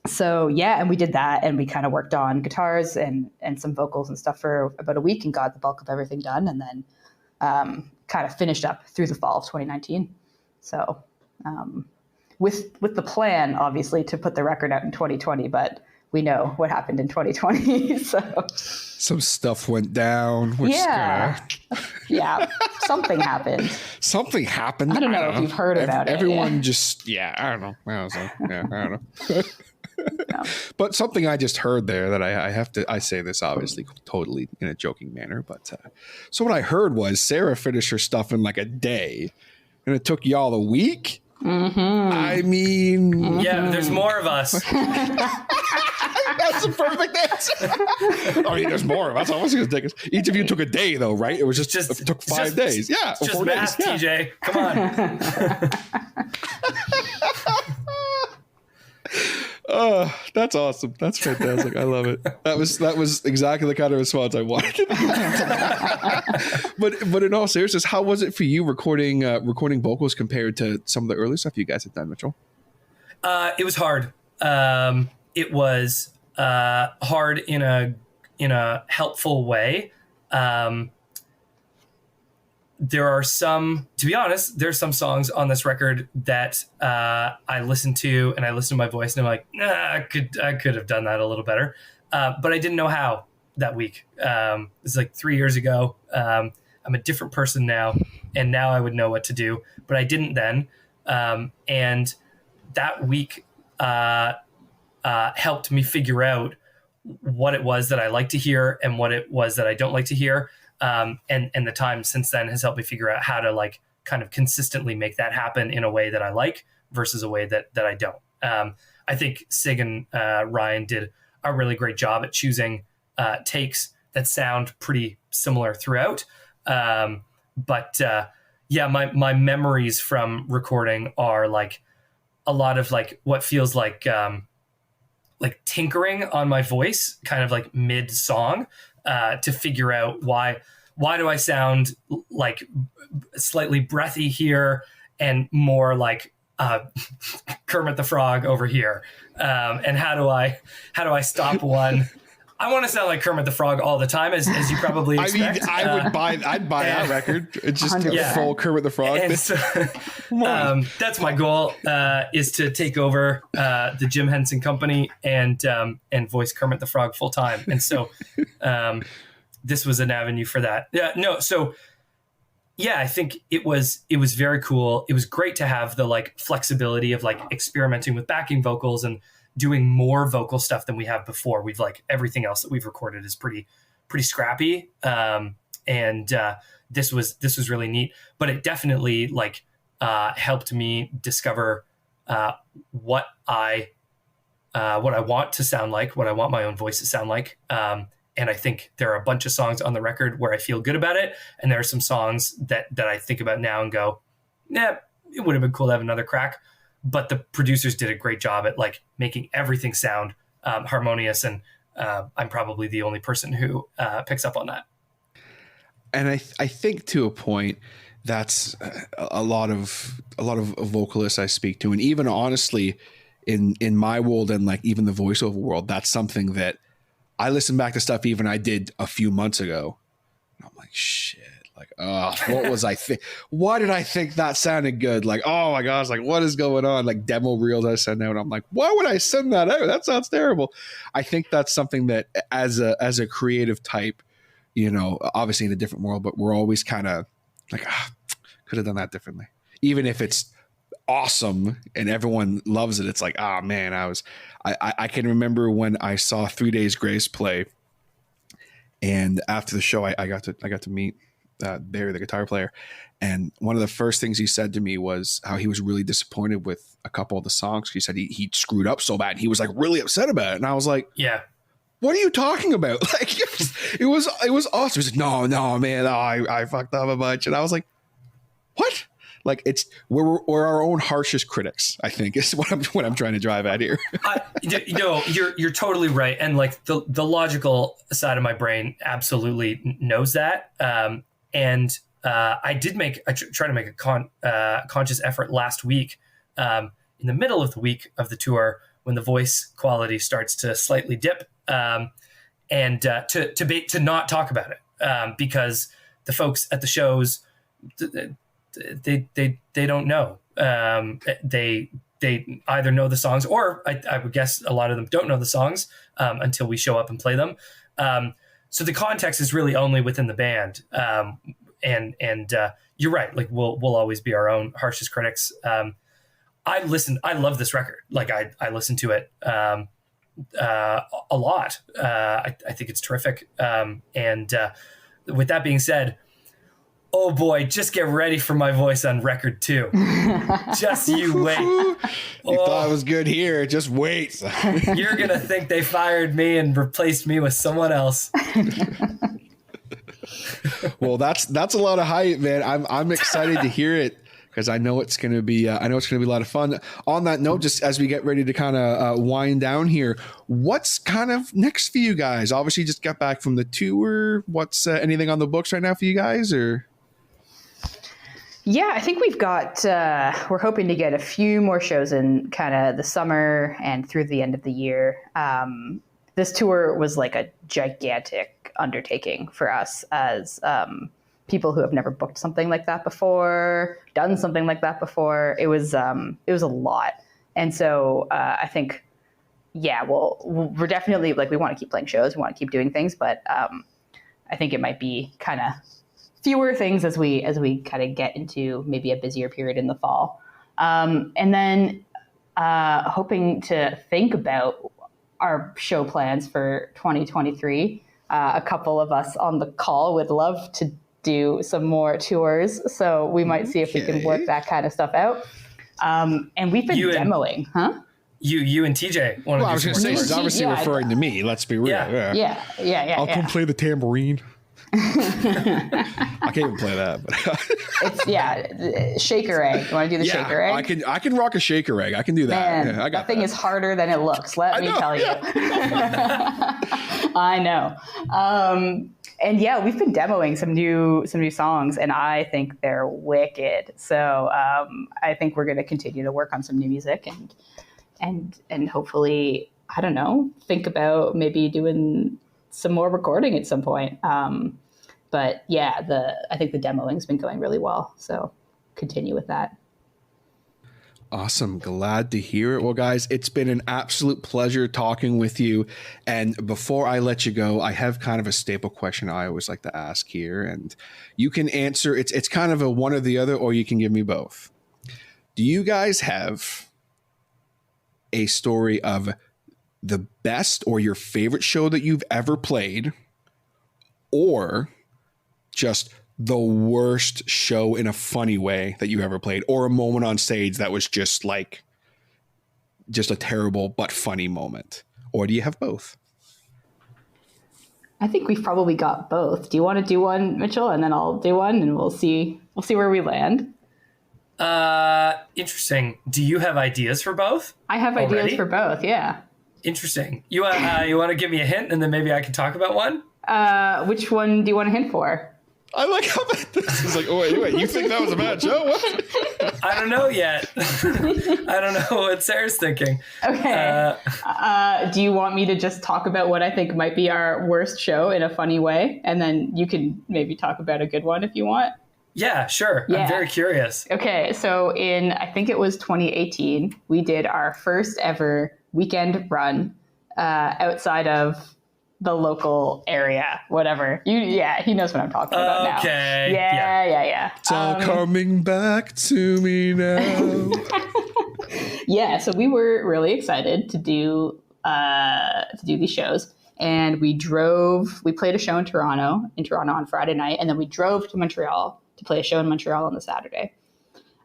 So yeah, and we did that, and we kind of worked on guitars and some vocals and stuff for about a week and got the bulk of everything done, and then kind of finished up through the fall of 2019. So with the plan, obviously, to put the record out in 2020, but we know what happened in 2020. So Some stuff went down. Which yeah, something happened. Something happened. I don't know if you've heard about it, Everyone yeah. just, I don't know. I don't know. But something I just heard there that I say this obviously totally in a joking manner, but so what I heard was Sarah finished her stuff in like a day, and it took y'all a week. Mm-hmm. I mean, Yeah, there's more of us. that's the perfect answer. I mean, there's more of us. I was going to take us. Each of you took a day, though, right? It was just it took 5 days. Yeah, It's just 4 math, days. Yeah. TJ. Come on. That's awesome. That's fantastic. I love it. That was exactly the kind of response I wanted. But in all seriousness, how was it for you recording vocals compared to some of the early stuff you guys had done, Mitchell? It was hard. It was hard in a helpful way. There are some, to be honest, there's some songs on this record that I listen to and I listen to my voice and I'm like, nah, I could have done that a little better. But I didn't know how that week. It's like 3 years ago. I'm a different person now, and now I would know what to do, but I didn't then. And that week helped me figure out what it was that I like to hear and what it was that I don't like to hear. And the time since then has helped me figure out how to like kind of consistently make that happen in a way that I like versus a way that I don't. I think Sig and Ryan did a really great job at choosing takes that sound pretty similar throughout. But my memories from recording are like a lot of like what feels like tinkering on my voice, kind of like mid song. To figure out why do I sound like slightly breathy here and more like Kermit the Frog over here, and how do I stop one? I want to sound like Kermit the Frog all the time, as you probably expect. I'd buy that record. It's just a full Kermit the Frog. And so, that's my goal, is to take over the Jim Henson Company and voice Kermit the Frog full time. And so this was an avenue for that. I think it was very cool. It was great to have the like flexibility of like experimenting with backing vocals and doing more vocal stuff than we have before. We've like everything else that we've recorded is pretty scrappy. And this was really neat, but it definitely like helped me discover what I want to sound like, what I want my own voice to sound like. And I think there are a bunch of songs on the record where I feel good about it. And there are some songs that I think about now and go, it would have been cool to have another crack. But the producers did a great job at like making everything sound harmonious. And I'm probably the only person who picks up on that. And I think to a point, that's a lot of vocalists I speak to. And even honestly, in my world and like even the voiceover world, that's something that I listen back to stuff even I did a few months ago. And I'm like, shit. Like, what was I think? Why did I think that sounded good? Like, oh my gosh, like what is going on? Like demo reels I send out. I'm like, why would I send that out? That sounds terrible. I think that's something that as a creative type, you know, obviously in a different world, but we're always kind of like, could have done that differently. Even if it's awesome and everyone loves it, it's like, oh man, I can remember when I saw 3 Days Grace play, and after the show, I got to meet Barry, the guitar player, and one of the first things he said to me was how he was really disappointed with a couple of the songs. He said he screwed up so bad, and he was like really upset about it. And I was like, Yeah. what are you talking about? Like it was awesome. He's like, no, man, I fucked up a bunch, and I was like, what? Like we're our own harshest critics, I think, is what I'm trying to drive at here. You're totally right, and like the logical side of my brain absolutely knows that. I did try to make a conscious effort last week, in the middle of the week of the tour, when the voice quality starts to slightly dip, and to not talk about it, because the folks at the shows, they don't know. They either know the songs, or I would guess a lot of them don't know the songs until we show up and play them. So the context is really only within the band. And you're right. Like we'll always be our own harshest critics. I love this record. Like I listen to it a lot. I think it's terrific. With that being said, oh boy, just get ready for my voice on record 2. Just you wait. You thought it was good here. Just wait. You're going to think they fired me and replaced me with someone else. Well, that's a lot of hype, man. I'm excited to hear it, because I know it's going to be a lot of fun. On that note, just as we get ready to kind of wind down here, what's kind of next for you guys? Obviously, just got back from the tour. What's anything on the books right now for you guys, or? Yeah, I think we've got, we're hoping to get a few more shows in kind of the summer and through the end of the year. This tour was like a gigantic undertaking for us as people who have never booked something like that before, done something like that before. It was a lot. And so I think, yeah, well, we're definitely like, we want to keep playing shows. We want to keep doing things, but I think it might be kind of fewer things as we kind of get into maybe a busier period in the fall. And then hoping to think about our show plans for 2023. A couple of us on the call would love to do some more tours, so we might see if we can work that kind of stuff out. And we've been demoing, huh? You and TJ. Well, I was going to say, she's obviously referring to me. Let's be real. Yeah. I'll come play the tambourine. I can't even play that, but it's shaker egg. You want to do the shaker egg? I can rock a shaker egg. I can do that. Man, that thing is harder than it looks. Let me tell you. I know. And yeah, we've been demoing some new songs, and I think they're wicked. So I think we're going to continue to work on some new music and hopefully, I don't know, think about maybe doing some more recording at some point. But yeah, I think the demoing's been going really well. So continue with that. Awesome. Glad to hear it. Well, guys, it's been an absolute pleasure talking with you. And before I let you go, I have kind of a staple question I always like to ask here. And you can answer, it's kind of a one or the other, or you can give me both. Do you guys have a story of the best or your favorite show that you've ever played, or just the worst show in a funny way that you ever played, or a moment on stage that was just a terrible but funny moment? Or do you have both? I think we've probably got both. Do you want to do one, Mitchell, and then I'll do one, and we'll see where we land? Interesting. Do you have ideas for both? I have ideas for both. Yeah. Interesting. You want to give me a hint, and then maybe I can talk about one? Which one do you want a hint for? I like how this is like, oh, wait, you think that was a bad show? What? I don't know yet. I don't know what Sarah's thinking. Okay. Do you want me to just talk about what I think might be our worst show in a funny way? And then you can maybe talk about a good one if you want. Yeah, sure. Yeah. I'm very curious. Okay. So in, I think it was 2018, we did our first ever weekend run outside of the local area, whatever. He knows what I'm talking about now. Okay. Yeah. It's all coming back to me now. Yeah, so we were really excited to do these shows, and we played a show in Toronto on Friday night, and then we drove to Montreal to play a show in Montreal on the Saturday.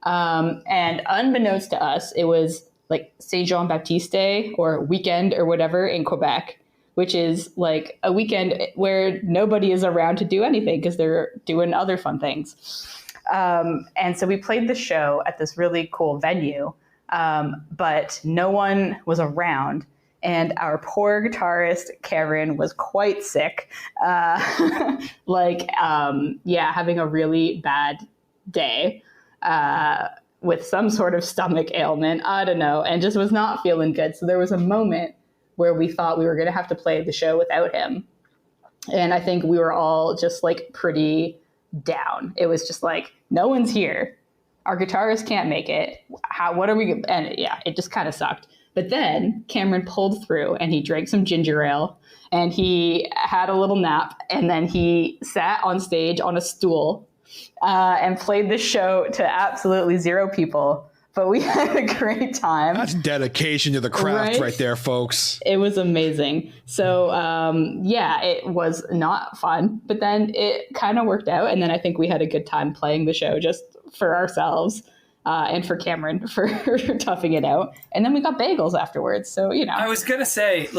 And unbeknownst to us, it was like Saint Jean Baptiste Day or weekend or whatever in Quebec, which is like a weekend where nobody is around to do anything because they're doing other fun things. And so we played the show at this really cool venue, but no one was around. And our poor guitarist, Karen, was quite sick, having a really bad day with some sort of stomach ailment. I don't know, and just was not feeling good. So there was a moment where we thought we were going to have to play the show without him. And I think we were all just like pretty down. It was just like, no one's here. Our guitarist can't make it. What are we? And yeah, it just kind of sucked. But then Cameron pulled through and he drank some ginger ale and he had a little nap. And then he sat on stage on a stool and played the show to absolutely zero people. But we had a great time. That's dedication to the craft right there, folks. It was amazing. So, it was not fun, but then it kind of worked out. And then I think we had a good time playing the show just for ourselves and for Cameron for toughing it out. And then we got bagels afterwards. So, I was going to say,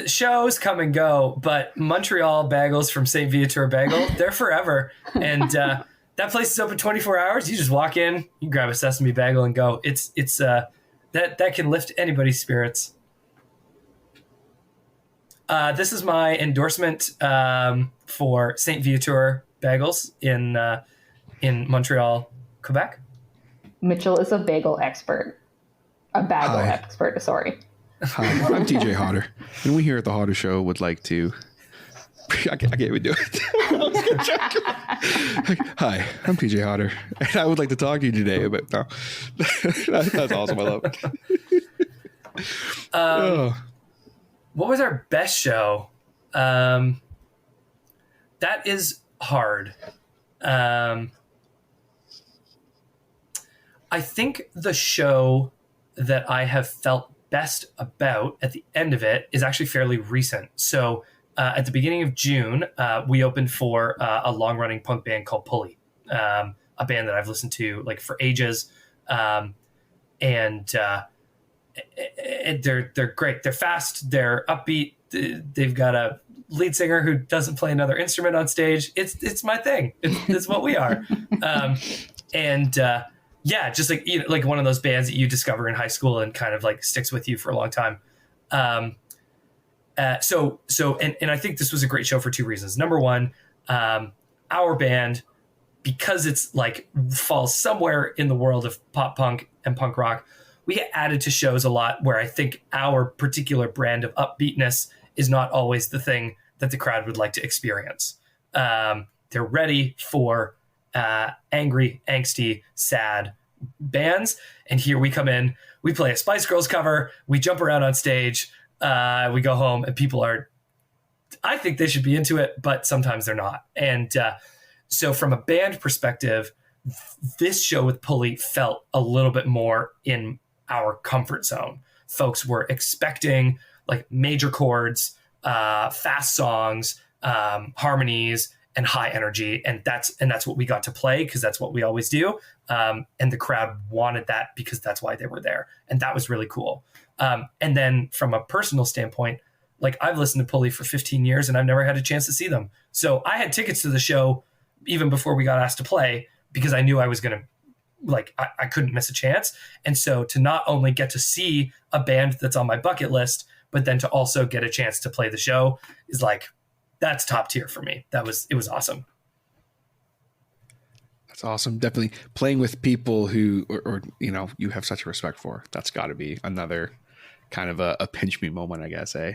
shows come and go, but Montreal bagels from St. Viateur Bagel, they're forever. And that place is open 24 hours. You just walk in, you grab a sesame bagel and go. It's that can lift anybody's spirits. This is my endorsement for St. Viateur Bagels in Montreal, Quebec. Mitchell is a bagel expert. A bagel expert, sorry. Hi, I'm TJ Hodder. And we here at the Hodder Show would like to... I can't even do it. Hi, I'm TJ Hodder. And I would like to talk to you today about... No. That's awesome. I love it. What was our best show? That is hard. I think the show that I have felt best about at the end of it is actually fairly recent. So at the beginning of June, we opened for a long-running punk band called Pulley, a band that I've listened to like for ages, and they're great. They're fast. They're upbeat. They've got a lead singer who doesn't play another instrument on stage. It's my thing. It's what we are. Just like one of those bands that you discover in high school and kind of like sticks with you for a long time. So I think this was a great show for two reasons. Number one, our band, because it's like falls somewhere in the world of pop punk and punk rock, we get added to shows a lot where I think our particular brand of upbeatness is not always the thing that the crowd would like to experience. They're ready for angry, angsty, sad bands. And here we come in, we play a Spice Girls cover, we jump around on stage, we go home, and people I think they should be into it, but sometimes they're not. And so from a band perspective, this show with Pulley felt a little bit more in our comfort zone. Folks were expecting like major chords, fast songs, harmonies, and high energy, and that's what we got to play because that's what we always do. And the crowd wanted that because that's why they were there, and that was really cool. And then from a personal standpoint, like I've listened to Pulley for 15 years and I've never had a chance to see them. So I had tickets to the show even before we got asked to play because I knew I was going to I couldn't miss a chance. And so to not only get to see a band that's on my bucket list, but then to also get a chance to play the show is like, that's top tier for me. It was awesome. That's awesome. Definitely playing with people who, or you have such a respect for. That's got to be another kind of a pinch me moment, I guess, eh?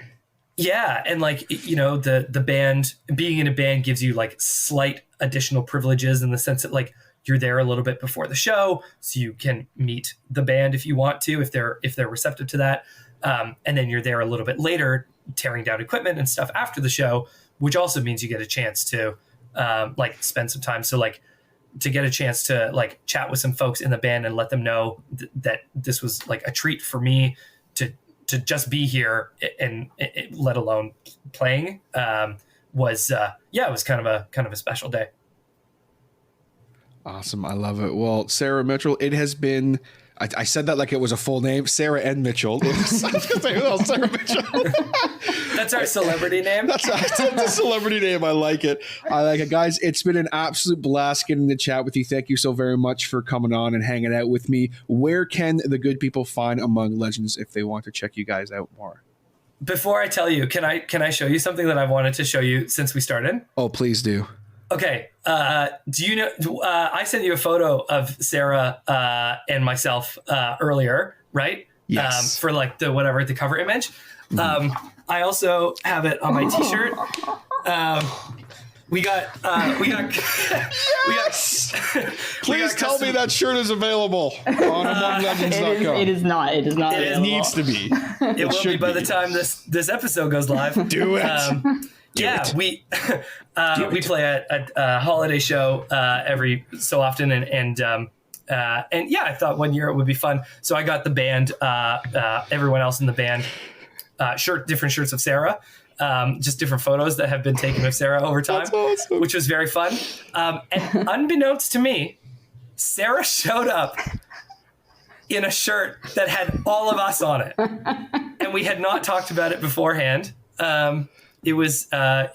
Yeah, and the band, being in a band gives you like slight additional privileges in the sense that like you're there a little bit before the show, so you can meet the band if you want to, if they're receptive to that, and then you're there a little bit later tearing down equipment and stuff after the show, which also means you get a chance to like spend some time. So like to get a chance to like chat with some folks in the band and let them know that this was like a treat for me to just be here and let alone playing was it was kind of a special day. Awesome. I love it. Well, Sara Mitchell, it has been, I said that like it was a full name, Sara and Mitchell. I was going to say, oh, Sara Mitchell. That's our celebrity name. That's a celebrity name. I like it. Guys, it's been an absolute blast getting to chat with you. Thank you so very much for coming on and hanging out with me. Where can the good people find Among Legends if they want to check you guys out more? Before I tell you, can I show you something that I've wanted to show you since we started? Oh, please do. Okay. Do you know, I sent you a photo of Sara and myself earlier, right? Yes. For like the cover image. I also have it on my t-shirt. We got Please tell me that shirt is available on AmongLegends.com. It is not. It needs to be. It will be by the time this episode goes live. Do it. We play a holiday show every so often, and I thought one year it would be fun. So I got the band, everyone else in the band, different shirts of Sara, just different photos that have been taken of Sara over time, awesome. Which was very fun. And unbeknownst to me, Sara showed up in a shirt that had all of us on it, and we had not talked about it beforehand. It was a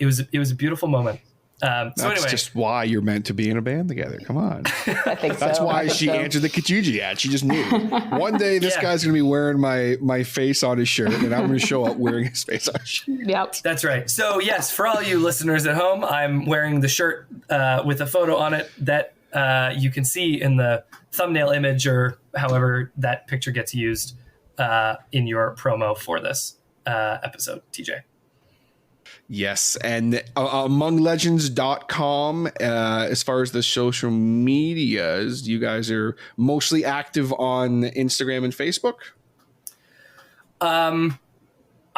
beautiful moment. That's just why you're meant to be in a band together. Come on. I think That's so. why she answered the Kijiji ad. She just knew. One day this guy's going to be wearing my face on his shirt, and I'm going to show up wearing his face on his shirt. Yep. That's right. So yes, for all you listeners at home, I'm wearing the shirt with a photo on it that you can see in the thumbnail image or however that picture gets used in your promo for this episode, TJ. Yes, and AmongLegends.com, as far as the social medias, you guys are mostly active on Instagram and Facebook? I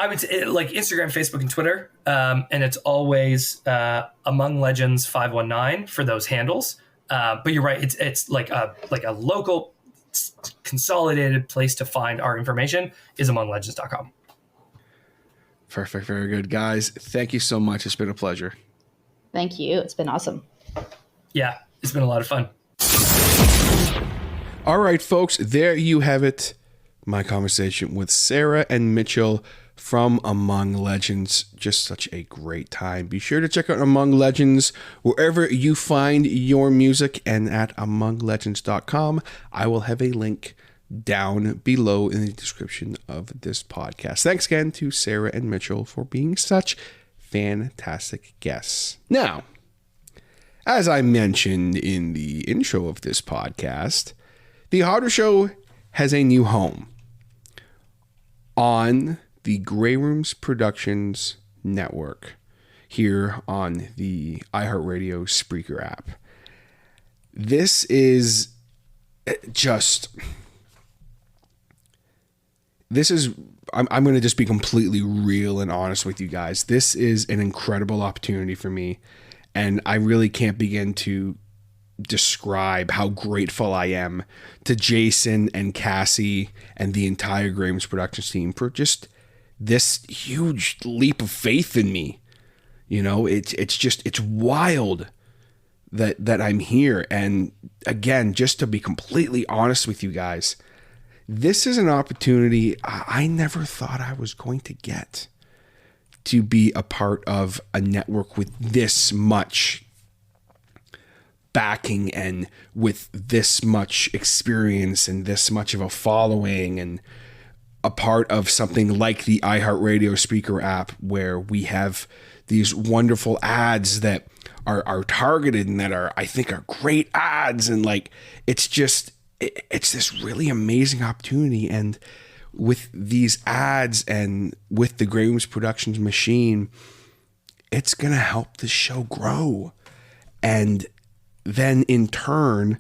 would say like Instagram, Facebook, and Twitter, and it's always Among Legends 519 for those handles. But you're right; it's like a local consolidated place to find our information is AmongLegends.com. Perfect. Very good. Guys, thank you so much. It's been a pleasure. Thank you. It's been awesome. Yeah, it's been a lot of fun. All right, folks, there you have it. My conversation with Sara and Mitchell from Among Legends. Just such a great time. Be sure to check out Among Legends wherever you find your music, and at AmongLegends.com. I will have a link down below in the description of this podcast. Thanks again to Sara and Mitchell for being such fantastic guests. Now, as I mentioned in the intro of this podcast, the Harder Show has a new home on the Grey Rooms Productions network here on the iHeartRadio Spreaker app. This is I'm going to just be completely real and honest with you guys. This is an incredible opportunity for me, and I really can't begin to describe how grateful I am to Jason and Cassie and the entire Grey Rooms Productions team for just this huge leap of faith in me. You know, it's wild that I'm here. And again, just to be completely honest with you guys, this is an opportunity I never thought I was going to get, to be a part of a network with this much backing and with this much experience and this much of a following, and a part of something like the iHeartRadio Speaker app, where we have these wonderful ads that are targeted and that I think are great ads. And like, it's this really amazing opportunity. And with these ads and with the Grey Rooms Productions machine, it's going to help the show grow. And then in turn,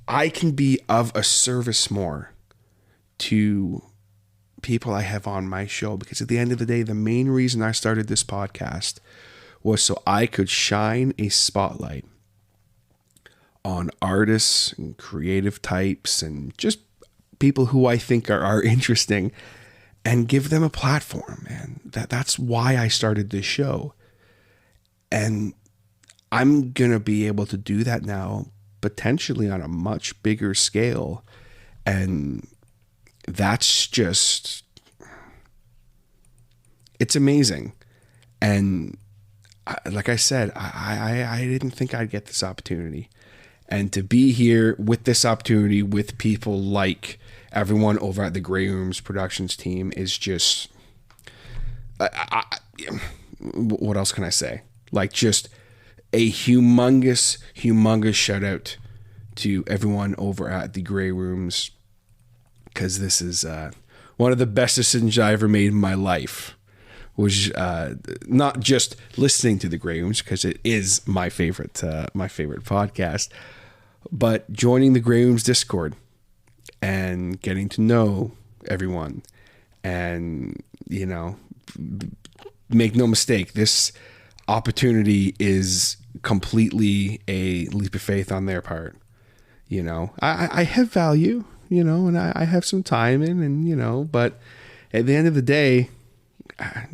I can be of a service more to people I have on my show, because at the end of the day, the main reason I started this podcast was so I could shine a spotlight on artists and creative types and just people who I think are interesting, and give them a platform, man. That's why I started this show. And I'm going to be able to do that now, potentially on a much bigger scale. And that's just, it's amazing. And like I said, I didn't think I'd get this opportunity. And to be here with this opportunity with people like everyone over at the Grey Rooms Productions team is just, what else can I say? Like, just a humongous shout out to everyone over at the Grey Rooms, because this is one of the best decisions I ever made in my life. Was not just listening to the Grey Rooms, because it is my favorite podcast, but joining the Grey Rooms Discord and getting to know everyone. And, you know, make no mistake, this opportunity is completely a leap of faith on their part. You know, I have value, you know, and I have some time in, and, you know, but at the end of the day,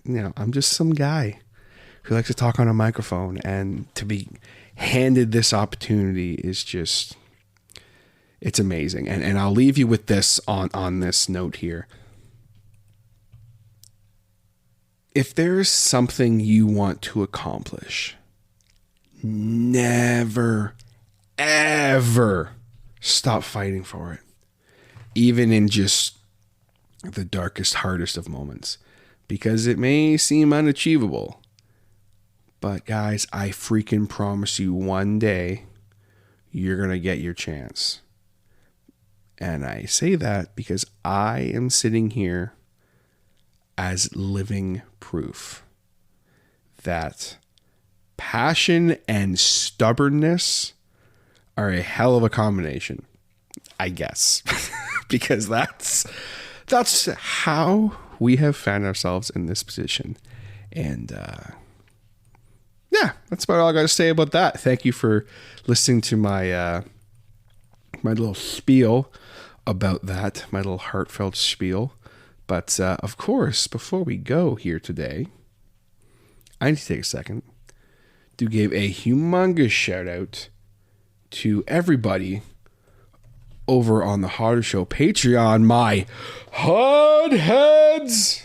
you know, I'm just some guy who likes to talk on a microphone, and to be handed this opportunity is just, it's amazing. And I'll leave you with this on this note here. If there's something you want to accomplish, never, ever stop fighting for it. Even in just the darkest, hardest of moments. Because it may seem unachievable. But guys, I freaking promise you, one day you're going to get your chance. And I say that because I am sitting here as living proof that passion and stubbornness are a hell of a combination, I guess. Because that's how we have found ourselves in this position. And yeah, that's about all I got to say about that. Thank you for listening to my my little spiel about that, my little heartfelt spiel. But of course, before we go here today, I need to take a second to give a humongous shout out to everybody over on the Harder Show Patreon, my hardheads,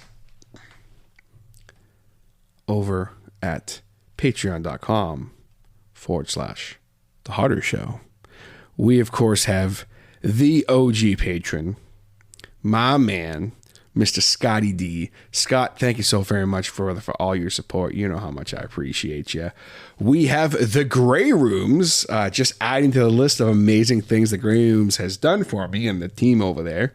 over at patreon.com/The Harder Show. We, of course, have the OG patron, my man, Mr. Scotty D. Scott, thank you so very much for all your support. You know how much I appreciate you. We have the Grey Rooms, just adding to the list of amazing things the Grey Rooms has done for me and the team over there.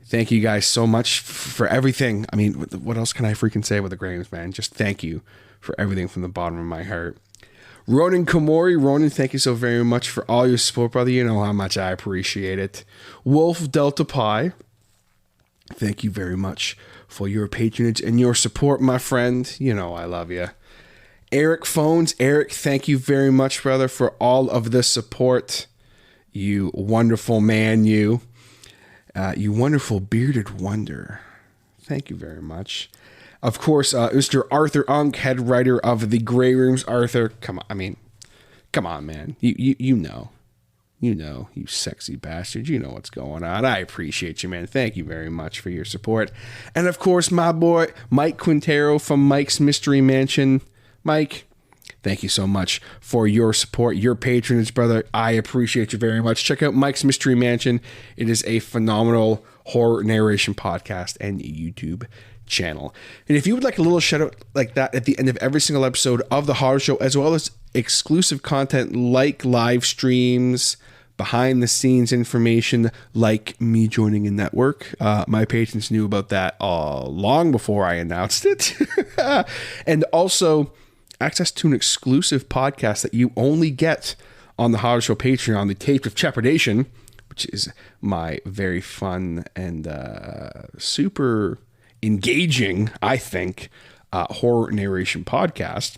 Thank you guys so much for everything. I mean, what else can I freaking say with the Grey Rooms, man? Just thank you for everything from the bottom of my heart. Ronan Komori, Ronan, thank you so very much for all your support, brother. You know how much I appreciate it. Wolf Delta Pi, thank you very much for your patronage and your support, my friend. You know I love you. Eric Phones, Eric, thank you very much, brother, for all of the support. You wonderful man, you wonderful bearded wonder. Thank you very much. Of course, Mr. Arthur Unk, head writer of the Grey Rooms. Arthur, come on, man. You know, you sexy bastard. You know what's going on. I appreciate you, man. Thank you very much for your support. And of course, my boy, Mike Quintero from Mike's Mystery Mansion. Mike, thank you so much for your support, your patronage, brother. I appreciate you very much. Check out Mike's Mystery Mansion. It is a phenomenal horror narration podcast and YouTube channel. And if you would like a little shout out like that at the end of every single episode of The Horror Show, as well as exclusive content like live streams, behind the scenes information like me joining a network, my patrons knew about that long before I announced it. And also access to an exclusive podcast that you only get on The Horror Show Patreon, the Taped of Trepidation, which is my very fun and super engaging, I think, horror narration podcast,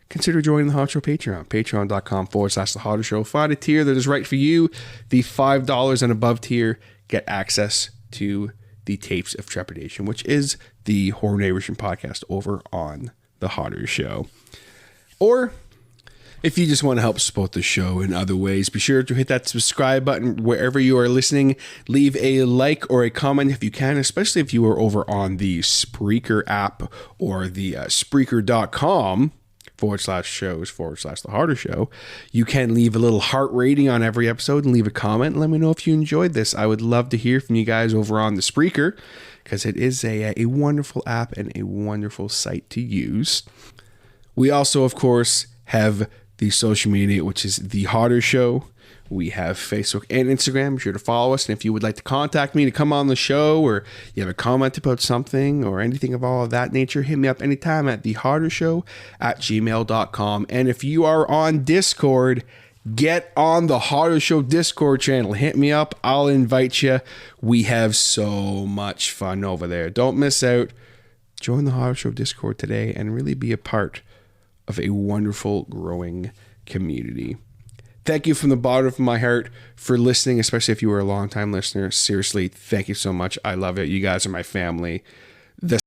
consider joining the Hot Show Patreon, patreon.com/The Hotter Show. Find a tier that is right for you. The $5 and above tier get access to the Tapes of Trepidation, which is the horror narration podcast over on The Hotter Show. Or if you just want to help support the show in other ways, be sure to hit that subscribe button wherever you are listening. Leave a like or a comment if you can, especially if you are over on the Spreaker app or the Spreaker.com/shows/The Harder Show. You can leave a little heart rating on every episode and leave a comment and let me know if you enjoyed this. I would love to hear from you guys over on the Spreaker, because it is a wonderful app and a wonderful site to use. We also, of course, have the social media, which is The Hotter Show. We have Facebook and Instagram. Be sure to follow us. And if you would like to contact me to come on the show, or you have a comment about something or anything of all of that nature, hit me up anytime at thehardershow@gmail.com. And if you are on Discord, get on the Hotter Show Discord channel. Hit me up. I'll invite you. We have so much fun over there. Don't miss out. Join the Hotter Show Discord today and really be a part of a wonderful, growing community. Thank you from the bottom of my heart for listening, especially if you were a long-time listener. Seriously, thank you so much. I love it. You guys are my family.